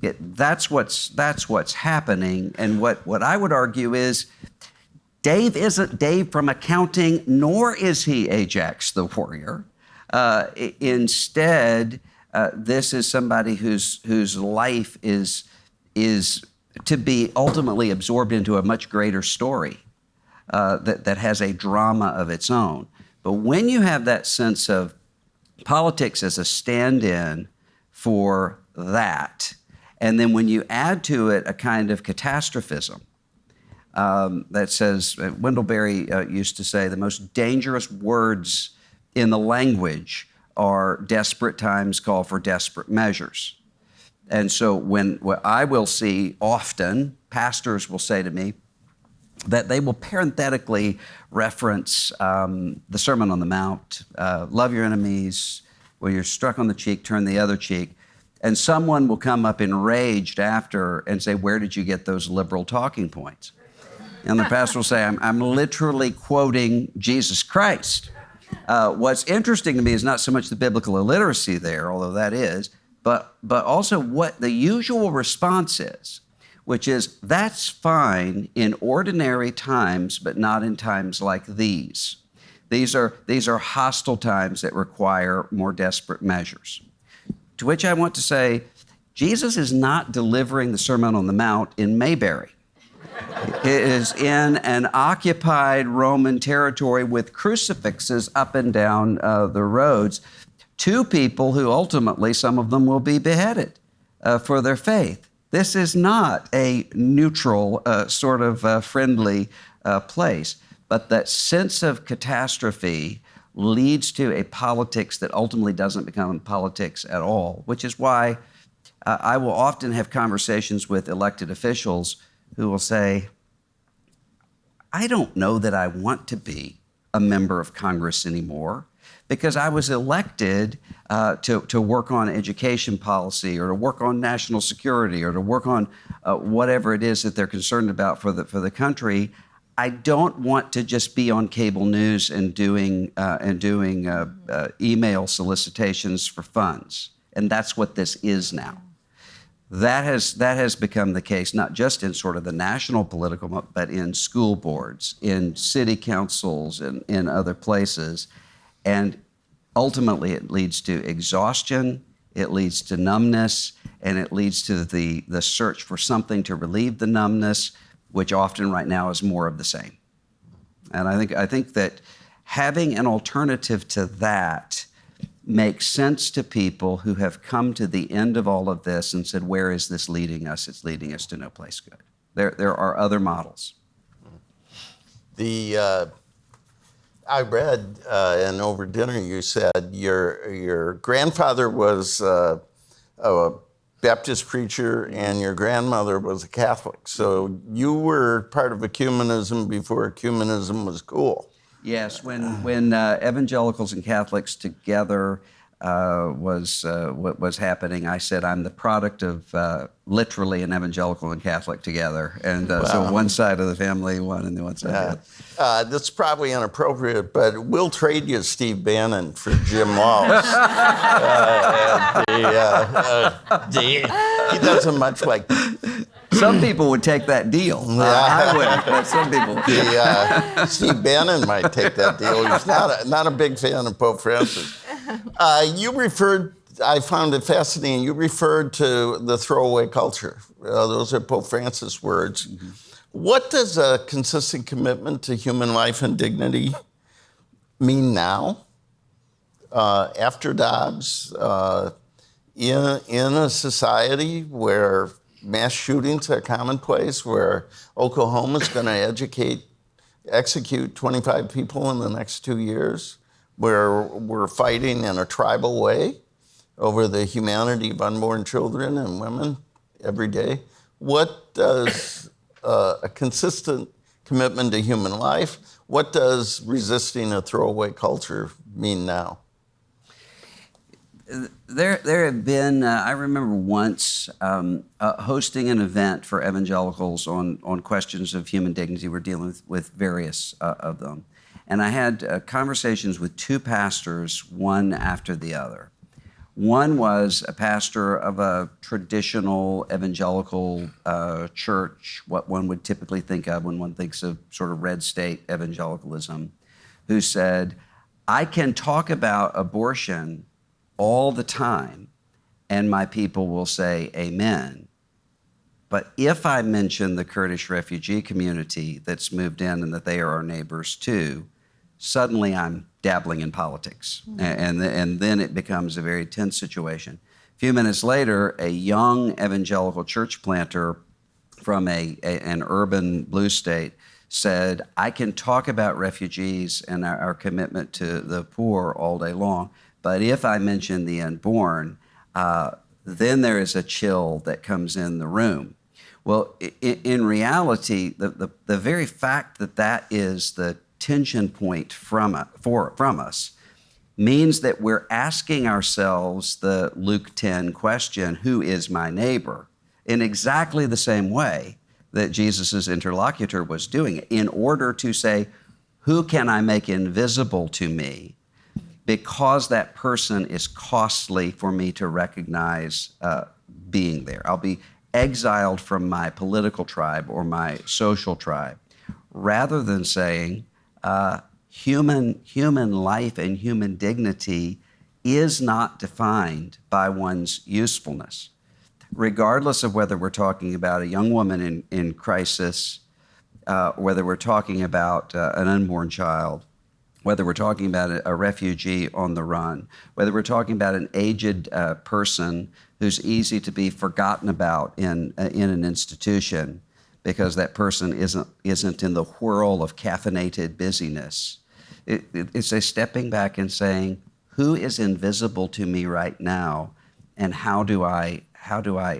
That's what's happening. And what I would argue is Dave isn't Dave from accounting, nor is he Ajax the warrior. Instead, this is somebody whose life is to be ultimately absorbed into a much greater story that has a drama of its own. But when you have that sense of politics as a stand-in for that, and then when you add to it a kind of catastrophism that says, Wendell Berry used to say, the most dangerous words in the language are desperate times call for desperate measures. And so what I will see often, pastors will say to me, that they will parenthetically reference the Sermon on the Mount, love your enemies, when you're struck on the cheek, turn the other cheek. And someone will come up enraged after and say, where did you get those liberal talking points? And the pastor will say, I'm literally quoting Jesus Christ. What's interesting to me is not so much the biblical illiteracy there, although that is, but also what the usual response is, which is, that's fine in ordinary times, but not in times like these. These are hostile times that require more desperate measures. To which I want to say, Jesus is not delivering the Sermon on the Mount in Mayberry. It is in an occupied Roman territory with crucifixes up and down the roads. Two people who ultimately, some of them will be beheaded for their faith. This is not a neutral, sort of friendly place. But that sense of catastrophe leads to a politics that ultimately doesn't become politics at all, which is why I will often have conversations with elected officials who will say, I don't know that I want to be a member of Congress anymore because I was elected to work on education policy or to work on national security or to work on whatever it is that they're concerned about for the country. I don't want to just be on cable news and doing email solicitations for funds, and that's what this is now. That has become the case not just in sort of the national political, but in school boards, in city councils, and in other places, and ultimately it leads to exhaustion, it leads to numbness, and it leads to the search for something to relieve the numbness, which often right now is more of the same. And I think that having an alternative to that makes sense to people who have come to the end of all of this and said, where is this leading us? It's leading us to no place good. There are other models.
I read, and over dinner you said your grandfather was a Baptist preacher and your grandmother was a Catholic. So you were part of ecumenism before ecumenism was cool.
Yes, when evangelicals and Catholics together what was happening, I said I'm the product of literally an evangelical and Catholic together. And so one side of the family, one and the one side the other.
That's probably inappropriate, but we'll trade you Steve Bannon for Jim Walsh. He doesn't much like...
Some people would take that deal. I wouldn't, but some people.
Steve Bannon might take that deal. He's not a big fan of Pope Francis. You referred, I found it fascinating, you referred to the throwaway culture. Those are Pope Francis' words. Mm-hmm. What does a consistent commitment to human life and dignity mean now? after Dobbs, in a society where mass shootings are commonplace, where Oklahoma's going to execute 25 people in the next 2 years, where we're fighting in a tribal way over the humanity of unborn children and women every day. What does a consistent commitment to human life, what does resisting a throwaway culture mean now?
There have been, I remember once hosting an event for evangelicals on questions of human dignity. We're dealing with various of them. And I had conversations with two pastors, one after the other. One was a pastor of a traditional evangelical church, what one would typically think of when one thinks of sort of red state evangelicalism, who said, I can talk about abortion all the time, and my people will say amen. But if I mention the Kurdish refugee community that's moved in and that they are our neighbors too, suddenly I'm dabbling in politics. And then it becomes a very tense situation. A few minutes later, a young evangelical church planter from an urban blue state said, I can talk about refugees and our commitment to the poor all day long, but if I mention the unborn, then there is a chill that comes in the room. Well, in reality, the very fact that that is the tension point from us means that we're asking ourselves the Luke 10 question, who is my neighbor? In exactly the same way that Jesus' interlocutor was doing it, in order to say, who can I make invisible to me? Because that person is costly for me to recognize being there. I'll be exiled from my political tribe or my social tribe, rather than saying human life and human dignity is not defined by one's usefulness. Regardless of whether we're talking about a young woman in crisis, whether we're talking about an unborn child, whether we're talking about a refugee on the run, whether we're talking about an aged person who's easy to be forgotten about in an institution because that person isn't in the whirl of caffeinated busyness. It's a stepping back and saying, who is invisible to me right now, and how do I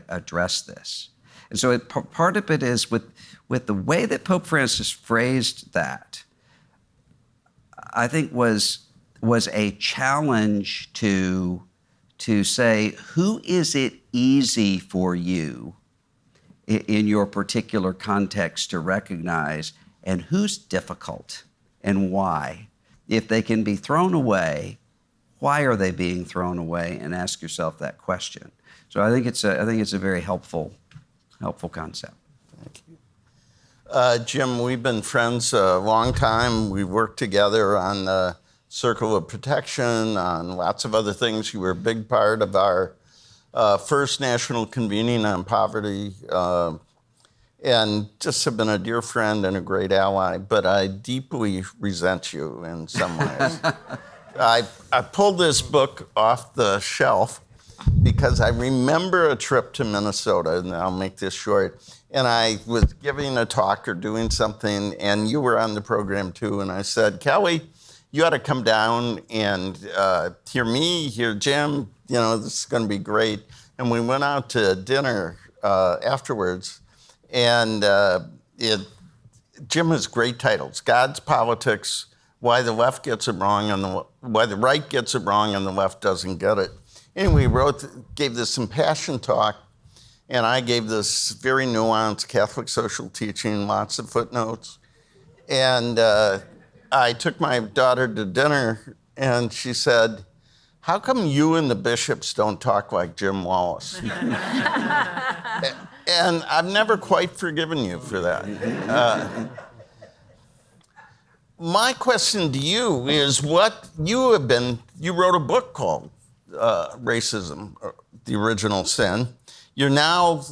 address this? And so part of it is with the way that Pope Francis phrased that, I think was a challenge to say, who is it easy for you in your particular context to recognize, and who's difficult and why? If they can be thrown away, why are they being thrown away? And ask yourself that question. So I think it's a very helpful concept.
Thank you. Jim, we've been friends a long time. We've worked together on the Circle of Protection, on lots of other things. You were a big part of our first national convening on poverty, and just have been a dear friend and a great ally, but I deeply resent you in some ways. I pulled this book off the shelf because I remember a trip to Minnesota, and I'll make this short, and I was giving a talk or doing something, and you were on the program too, and I said, Kelly, you ought to come down and hear me, hear Jim, this is going to be great. And we went out to dinner afterwards, and Jim has great titles: God's Politics, Why the Left Gets It Wrong, and Why the Right Gets It Wrong and the Left Doesn't Get It. Anyway, gave this impassioned talk, and I gave this very nuanced Catholic social teaching, lots of footnotes. And I took my daughter to dinner, and she said, how come you and the bishops don't talk like Jim Wallis? And I've never quite forgiven you for that. My question to you is you wrote a book called Racism, the Original Sin. You're now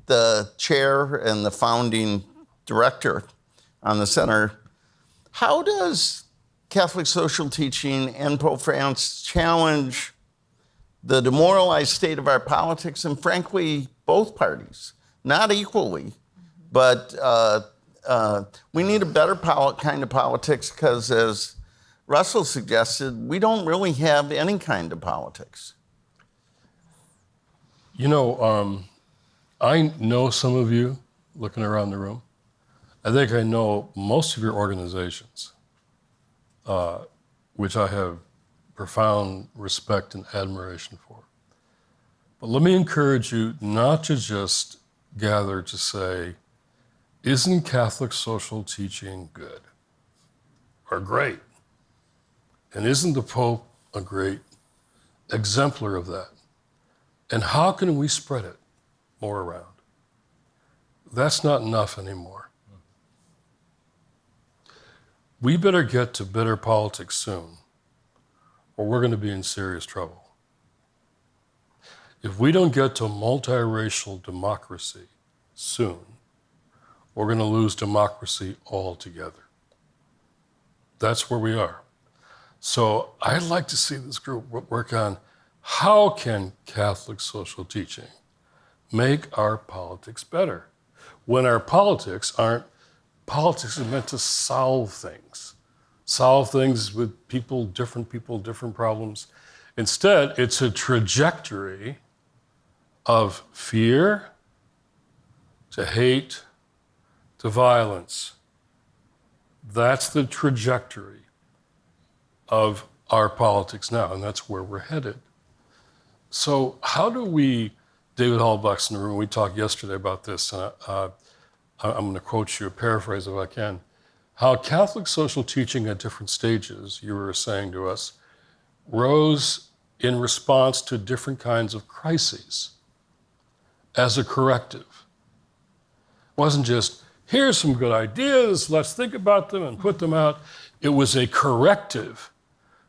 the chair and the founding director on the center. How does Catholic social teaching and Pope Francis challenge the demoralized state of our politics, and frankly, both parties, not equally, but we need a better kind of politics because, as Russell suggested, we don't really have any kind of politics.
You know, I know some of you looking around the room. I think I know most of your organizations, which I have profound respect and admiration for. But let me encourage you not to just gather to say, isn't Catholic social teaching good or great? And isn't the Pope a great exemplar of that? And how can we spread it more around? That's not enough anymore. We better get to better politics soon, or we're going to be in serious trouble. If we don't get to multiracial democracy soon, we're going to lose democracy altogether. That's where we are. So I'd like to see this group work on how can Catholic social teaching make our politics better? When our politics are meant to solve things with different problems. Instead, it's a trajectory of fear to hate to violence. That's the trajectory of our politics now, and that's where we're headed. So how do we, David Hallbuck's in the room, we talked yesterday about this, and I'm going to quote you, a paraphrase if I can. How Catholic social teaching at different stages, you were saying to us, rose in response to different kinds of crises as a corrective. It wasn't just, here's some good ideas, let's think about them and put them out. It was a corrective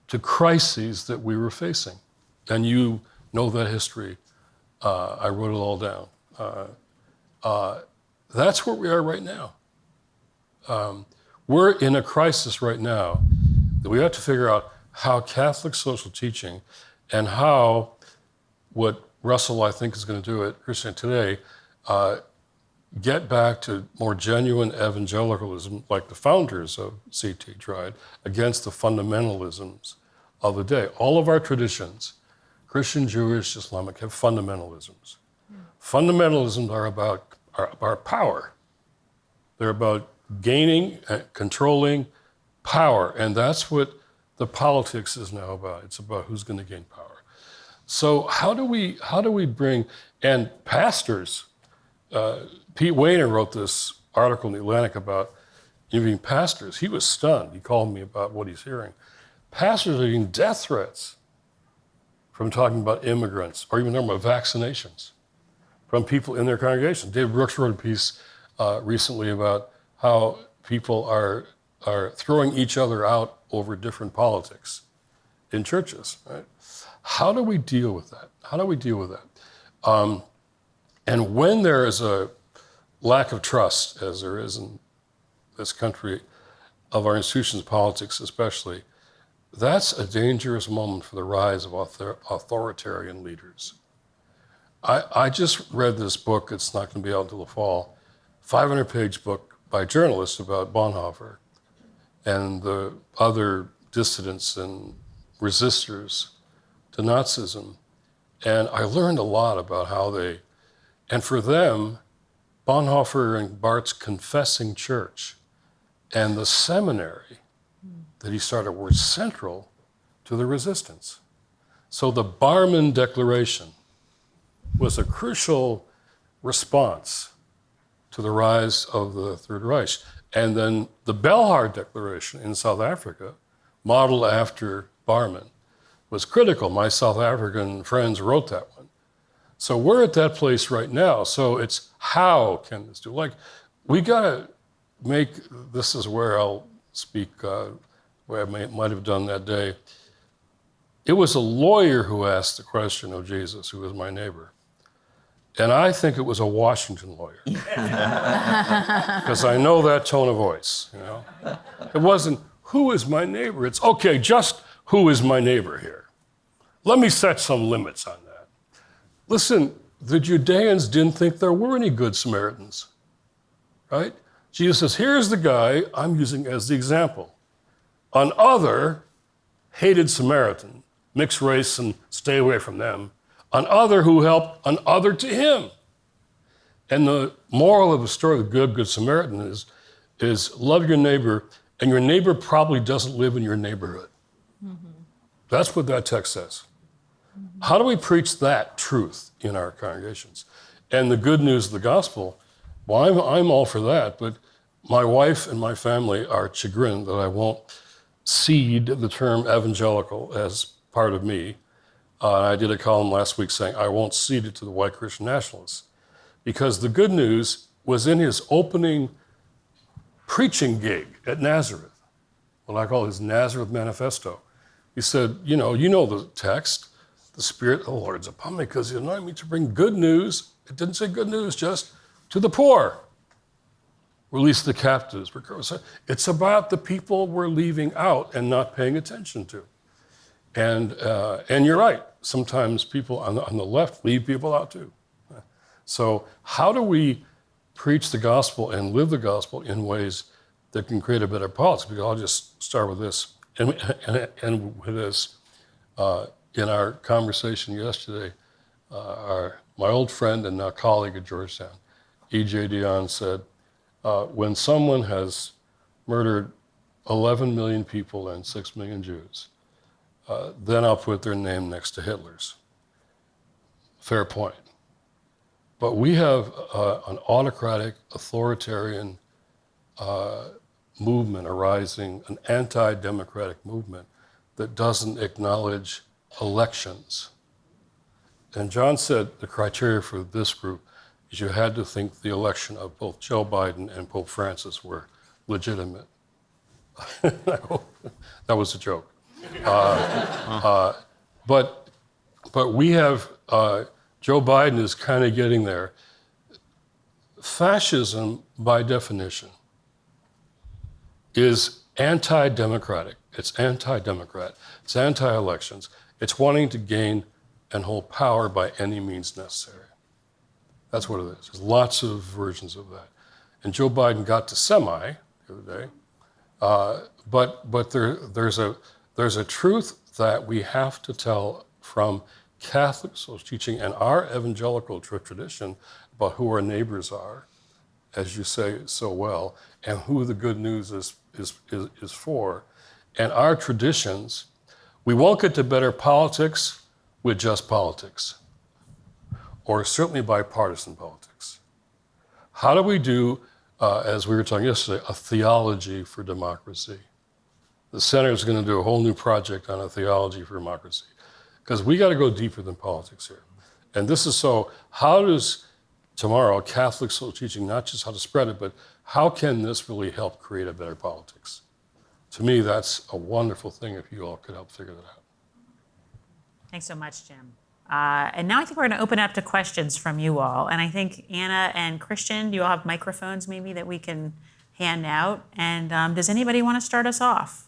to crises that we were facing. And you know that history. I wrote it all down. That's where we are right now. We're in a crisis right now that we have to figure out how Catholic social teaching and how what Russell, I think, is going to do at Christian Today, get back to more genuine evangelicalism like the founders of CT tried against the fundamentalisms of the day. All of our traditions, Christian, Jewish, Islamic, have fundamentalisms. Fundamentalisms are about power. They're about gaining, controlling power, and that's what the politics is now about. It's about who's going to gain power. So how do we bring, and pastors, Pete Wehner wrote this article in the Atlantic about interviewing pastors. He was stunned. He called me about what he's hearing. Pastors are getting death threats from talking about immigrants or even talking about vaccinations from people in their congregation. Dave Brooks wrote a piece recently about how people are throwing each other out over different politics in churches, right? How do we deal with that? And when there is a lack of trust, as there is in this country, of our institutions, politics especially, that's a dangerous moment for the rise of authoritarian leaders. I just read this book, it's not going to be out until the fall, 500-page book by journalists about Bonhoeffer and the other dissidents and resistors to Nazism. And I learned a lot about how they, and for them, Bonhoeffer and Barth's Confessing Church and the seminary that he started were central to the resistance. So the Barmen Declaration was a crucial response to the rise of the Third Reich. And then the Belhar Declaration in South Africa, modeled after Barmen, was critical. My South African friends wrote that one. So we're at that place right now. So it's how can this do? Like, we gotta make, this is where I'll speak, where I might have done that day. It was a lawyer who asked the question of Jesus, who was my neighbor. And I think it was a Washington lawyer. Because I know that tone of voice, you know? It wasn't, who is my neighbor? It's okay, just who is my neighbor here? Let me set some limits on that. Listen, the Judeans didn't think there were any good Samaritans, right? Jesus says, here's the guy I'm using as the example. An other hated Samaritan, mixed race and stay away from them. An other who helped an other to him. And the moral of the story of the Good Samaritan is love your neighbor, and your neighbor probably doesn't live in your neighborhood. Mm-hmm. That's what that text says. Mm-hmm. How do we preach that truth in our congregations? And the good news of the gospel, well, I'm all for that, but my wife and my family are chagrined that I won't seed the term evangelical as part of me. I did a column last week saying I won't cede it to the white Christian nationalists, because the good news was in his opening preaching gig at Nazareth, what I call his Nazareth Manifesto. He said, you know the text, the Spirit of the Lord is upon me because he anointed me to bring good news. It didn't say good news just to the poor. Release the captives. It's about the people we're leaving out and not paying attention to. And you're right. Sometimes people on the left leave people out too. So how do we preach the gospel and live the gospel in ways that can create a better politics? Because I'll just start with this. And with this, in our conversation yesterday, my old friend and now colleague at Georgetown, E.J. Dionne, said, when someone has murdered 11 million people and 6 million Jews, then I'll put their name next to Hitler's. Fair point. But we have an autocratic, authoritarian movement arising, an anti-democratic movement that doesn't acknowledge elections. And John said the criteria for this group is you had to think the election of both Joe Biden and Pope Francis were legitimate. That was a joke. But we have, Joe Biden is kind of getting there. Fascism, by definition, is anti-democratic. It's anti-democrat. It's anti-elections. It's wanting to gain and hold power by any means necessary. That's what it is. There's lots of versions of that. And Joe Biden got to semi the other day. But there's a truth that we have to tell from Catholic social teaching and our evangelical tradition about who our neighbors are, as you say so well, and who the good news is for. And our traditions, we won't get to better politics with just politics, or certainly bipartisan politics. How do we do, as we were talking yesterday, a theology for democracy? The center is going to do a whole new project on a theology for democracy, because we got to go deeper than politics here. And this is so, how does tomorrow Catholic social teaching, not just how to spread it, but how can this really help create a better politics? To me, that's a wonderful thing if you all could help figure that out.
Thanks so much, Jim. And now I think we're going to open up to questions from you all. And I think Anna and Christian, do you all have microphones maybe that we can hand out? And does anybody want to start us off?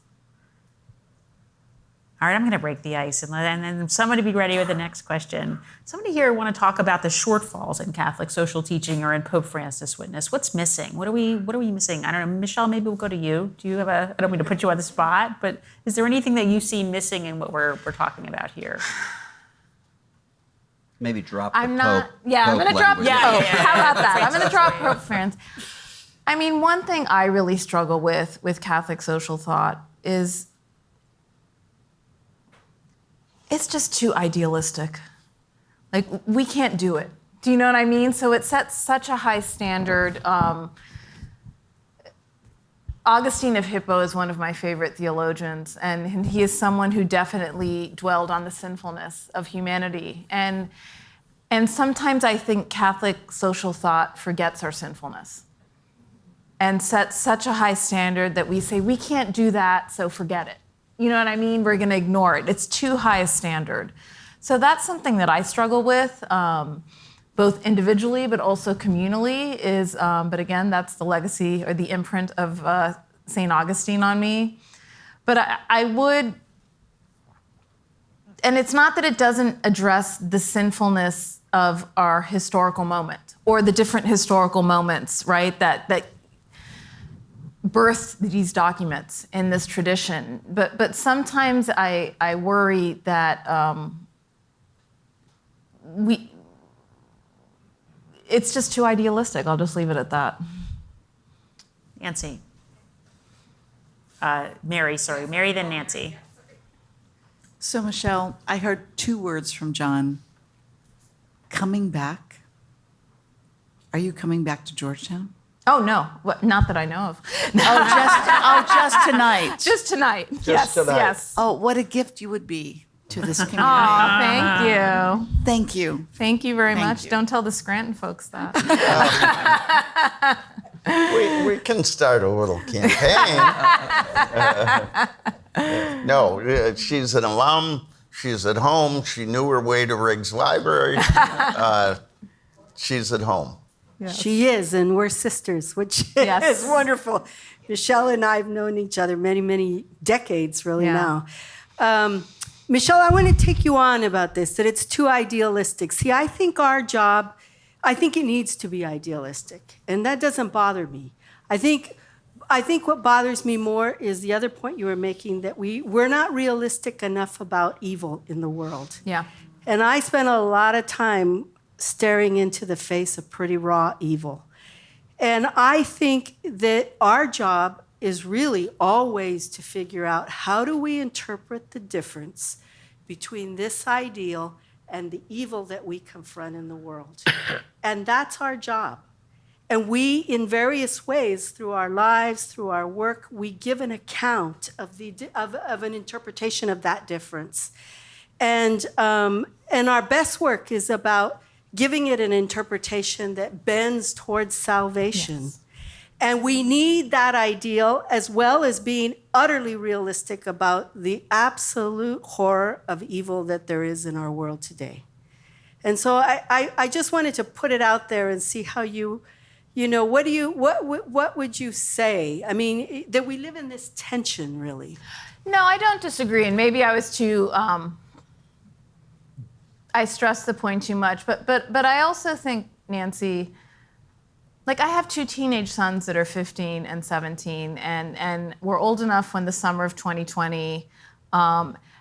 All right, I'm going to break the ice and then somebody be ready with the next question. Somebody here want to talk about the shortfalls in Catholic social teaching or in Pope Francis' witness. What's missing? What are we missing? I don't know, Michelle, maybe we'll go to you. Do you have I don't mean to put you on the spot, but is there anything that you see missing in what we're talking about here?
Maybe drop
I'm
the
not.
Pope.
Yeah, I'm
Pope
going to drop.
language.
Pope. How about that?
That's
I'm going to drop
right.
Pope Francis. I mean, one thing I really struggle with Catholic social thought is it's just too idealistic. Like, we can't do it. Do you know what I mean? So it sets such a high standard. Augustine of Hippo is one of my favorite theologians, and he is someone who definitely dwelled on the sinfulness of humanity. And sometimes I think Catholic social thought forgets our sinfulness and sets such a high standard that we say, we can't do that, so forget it. You know what I mean? We're going to ignore it. It's too high a standard. So that's something that I struggle with, both individually but also communally. But again, that's the legacy or the imprint of St. Augustine on me. But I would, and it's not that it doesn't address the sinfulness of our historical moment or the different historical moments, right, that birthed these documents in this tradition. But sometimes I worry that it's just too idealistic. I'll just leave it at that.
Nancy. Mary, then Nancy.
So, Michelle, I heard 2 words from John. Coming back. Are you coming back to Georgetown?
Oh, no, not that I know of.
Just tonight.
Just tonight. Yes,
tonight.
yes.
Oh, what a gift you would be to this community.
Aw, thank you.
Thank you.
Thank you very
Thank
much.
you.
Don't tell the Scranton folks that.
We can start a little campaign. No, she's an alum. She's at home. She knew her way to Riggs Library. She's at home.
She is, and we're sisters, which
Yes.
is wonderful. Michelle and I have known each other many, many decades, really,
Yeah.
now. Michelle, I want to take you on about this, that it's too idealistic. See, I think our job, I think it needs to be idealistic, and that doesn't bother me. I think what bothers me more is the other point you were making, that we're not realistic enough about evil in the world.
Yeah.
And I spent a lot of time staring into the face of pretty raw evil. And I think that our job is really always to figure out, how do we interpret the difference between this ideal and the evil that we confront in the world? And that's our job. And we, in various ways, through our lives, through our work, we give an account of an interpretation of that difference. And our best work is about giving it an interpretation that bends towards salvation.
Yes.
And we need that ideal, as well as being utterly realistic about the absolute horror of evil that there is in our world today. And so I just wanted to put it out there and see how what would you say? I mean, that we live in this tension, really.
No, I don't disagree, and maybe I was too. I stressed the point too much, but I also think, Nancy, like, I have 2 teenage sons that are 15 and 17, and were old enough when the summer of 2020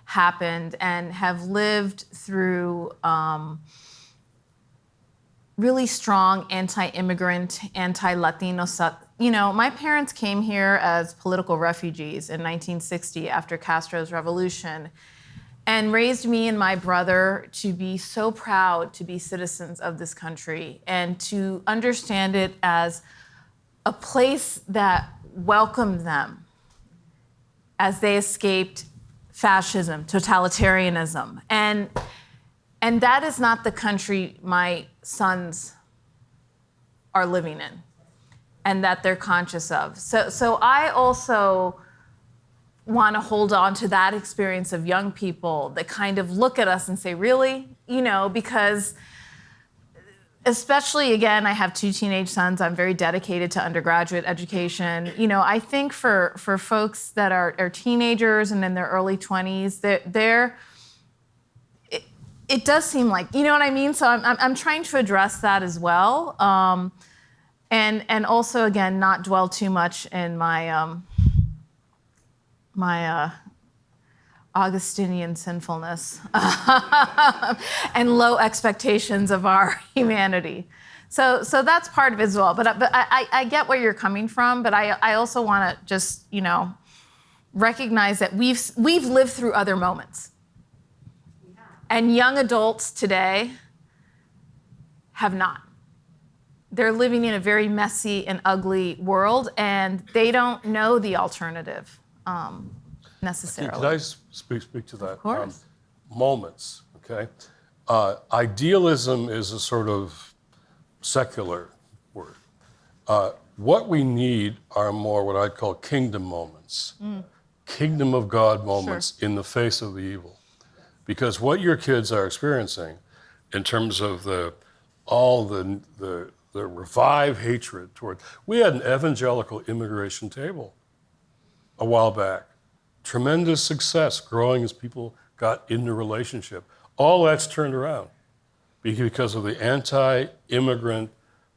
happened, and have lived through really strong anti-immigrant, anti-Latino stuff. You know, my parents came here as political refugees in 1960 after Castro's revolution, and raised me and my brother to be so proud to be citizens of this country and to understand it as a place that welcomed them as they escaped fascism, totalitarianism. And that is not the country my sons are living in and that they're conscious of. So I also want to hold on to that experience of young people that kind of look at us and say, really? You know, because especially, again, I have 2 teenage sons. I'm very dedicated to undergraduate education. You know, I think for folks that are teenagers and in their early 20s, it does seem like, you know what I mean? So I'm trying to address that as well. And also, again, not dwell too much in my Augustinian sinfulness and low expectations of our humanity. So that's part of it as well. But I get where you're coming from, but I also want to just, you know, recognize that we've lived through other moments. And young adults today have not. They're living in a very messy and ugly world, and they don't know the alternative necessarily.
Could I speak to that? Of
course.
Moments, okay? Idealism is a sort of secular word. What we need are more what I'd call kingdom moments, kingdom of God moments in the face of the evil. Because what your kids are experiencing in terms of all the revived hatred toward, we had an evangelical immigration table a while back. tremendous success growing as people got into relationship. All that's turned around because of the anti-immigrant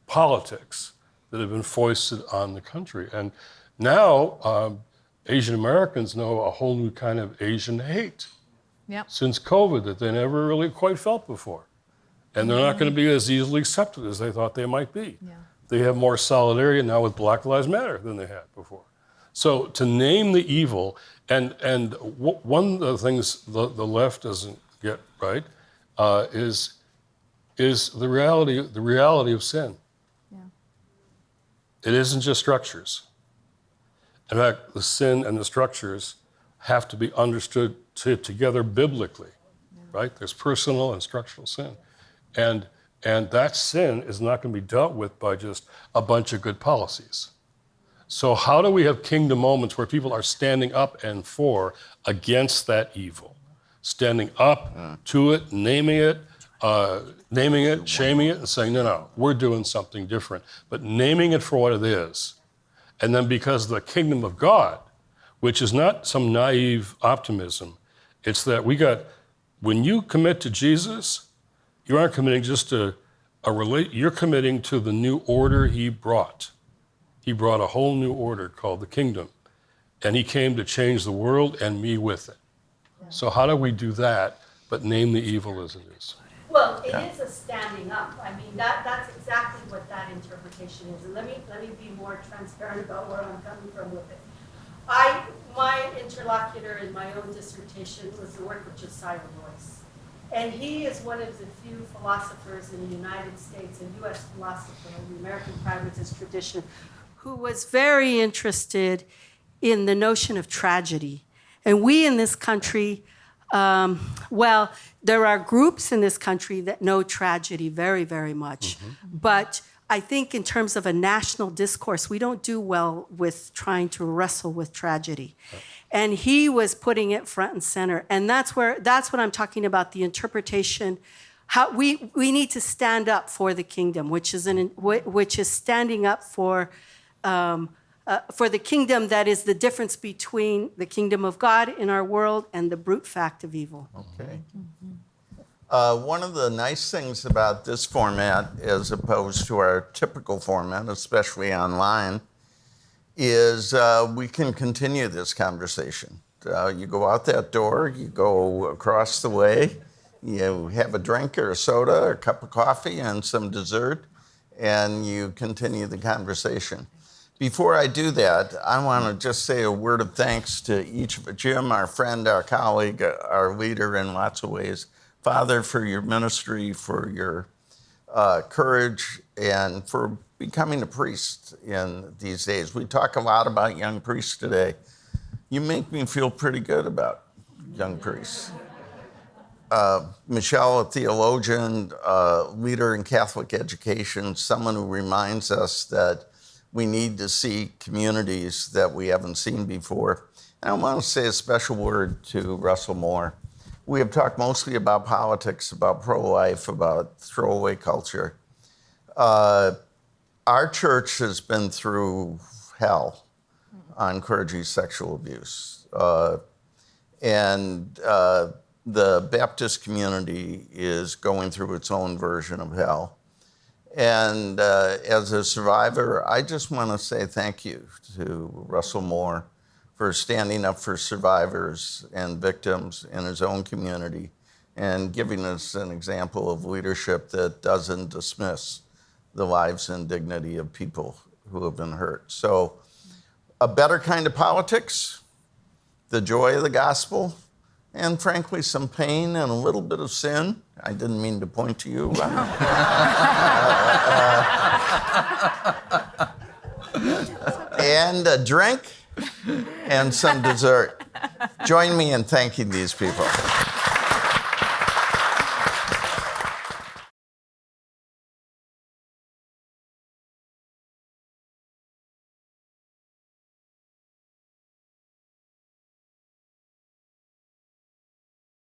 politics that have been foisted on the country. And now Asian Americans know a whole new kind of Asian hate
Yep.
since COVID that they never really quite felt before. And they're not going to be as easily accepted as they thought they might be.
Yeah.
They have more solidarity now with Black Lives Matter than they had before. So to name the evil, and one of the things the left doesn't get right is the reality of sin.
Yeah.
It isn't just structures. In fact, the sin and the structures have to be understood together biblically, right? There's personal and structural sin. And that sin is not going to be dealt with by just a bunch of good policies. So how do we have kingdom moments where people are standing up and for against that evil? Standing up to it, naming it, shaming it, and saying, no, we're doing something different. But naming it for what it is. And then because the kingdom of God, which is not some naive optimism, it's that when you commit to Jesus, you aren't committing just to you're committing to the new order he brought. He brought a whole new order called the kingdom. And he came to change the world and me with it. So how do we do that, but name the evil as it is?
Well, it is a standing up. I mean, that's exactly what that interpretation is. And let me be more transparent about where I'm coming from with it. My interlocutor in my own dissertation was the work of Josiah Royce. And he is one of the few philosophers in the United States, a U.S. philosopher in the American pragmatist tradition, who was very interested in the notion of tragedy. And we in this country, there are groups in this country that know tragedy very, very much. Mm-hmm. But I think in terms of a national discourse, we don't do well with trying to wrestle with tragedy. And he was putting it front and center. And that's what I'm talking about, the interpretation. How we need to stand up for the kingdom, which is standing up for the kingdom that is the difference between the kingdom of God in our world and the brute fact of evil.
Okay. One of the nice things about this format, as opposed to our typical format, especially online, is we can continue this conversation. You go out that door, you go across the way, you have a drink or a soda or a cup of coffee and some dessert, and you continue the conversation. Before I do that, I want to just say a word of thanks to each of Jim, our friend, our colleague, our leader in lots of ways. Father, for your ministry, for your courage, and for becoming a priest in these days. We talk a lot about young priests today. You make me feel pretty good about young priests. Michelle, a theologian, leader in Catholic education, someone who reminds us that we need to see communities that we haven't seen before. And I want to say a special word to Russell Moore. We have talked mostly about politics, about pro-life, about throwaway culture. Our church has been through hell on clergy sexual abuse. And the Baptist community is going through its own version of hell. And as a survivor, I just want to say thank you to Russell Moore for standing up for survivors and victims in his own community and giving us an example of leadership that doesn't dismiss the lives and dignity of people who have been hurt. So a better kind of politics, the joy of the gospel, and frankly, some pain and a little bit of sin. I didn't mean to point to you. And a drink and some dessert. Join me in thanking these people.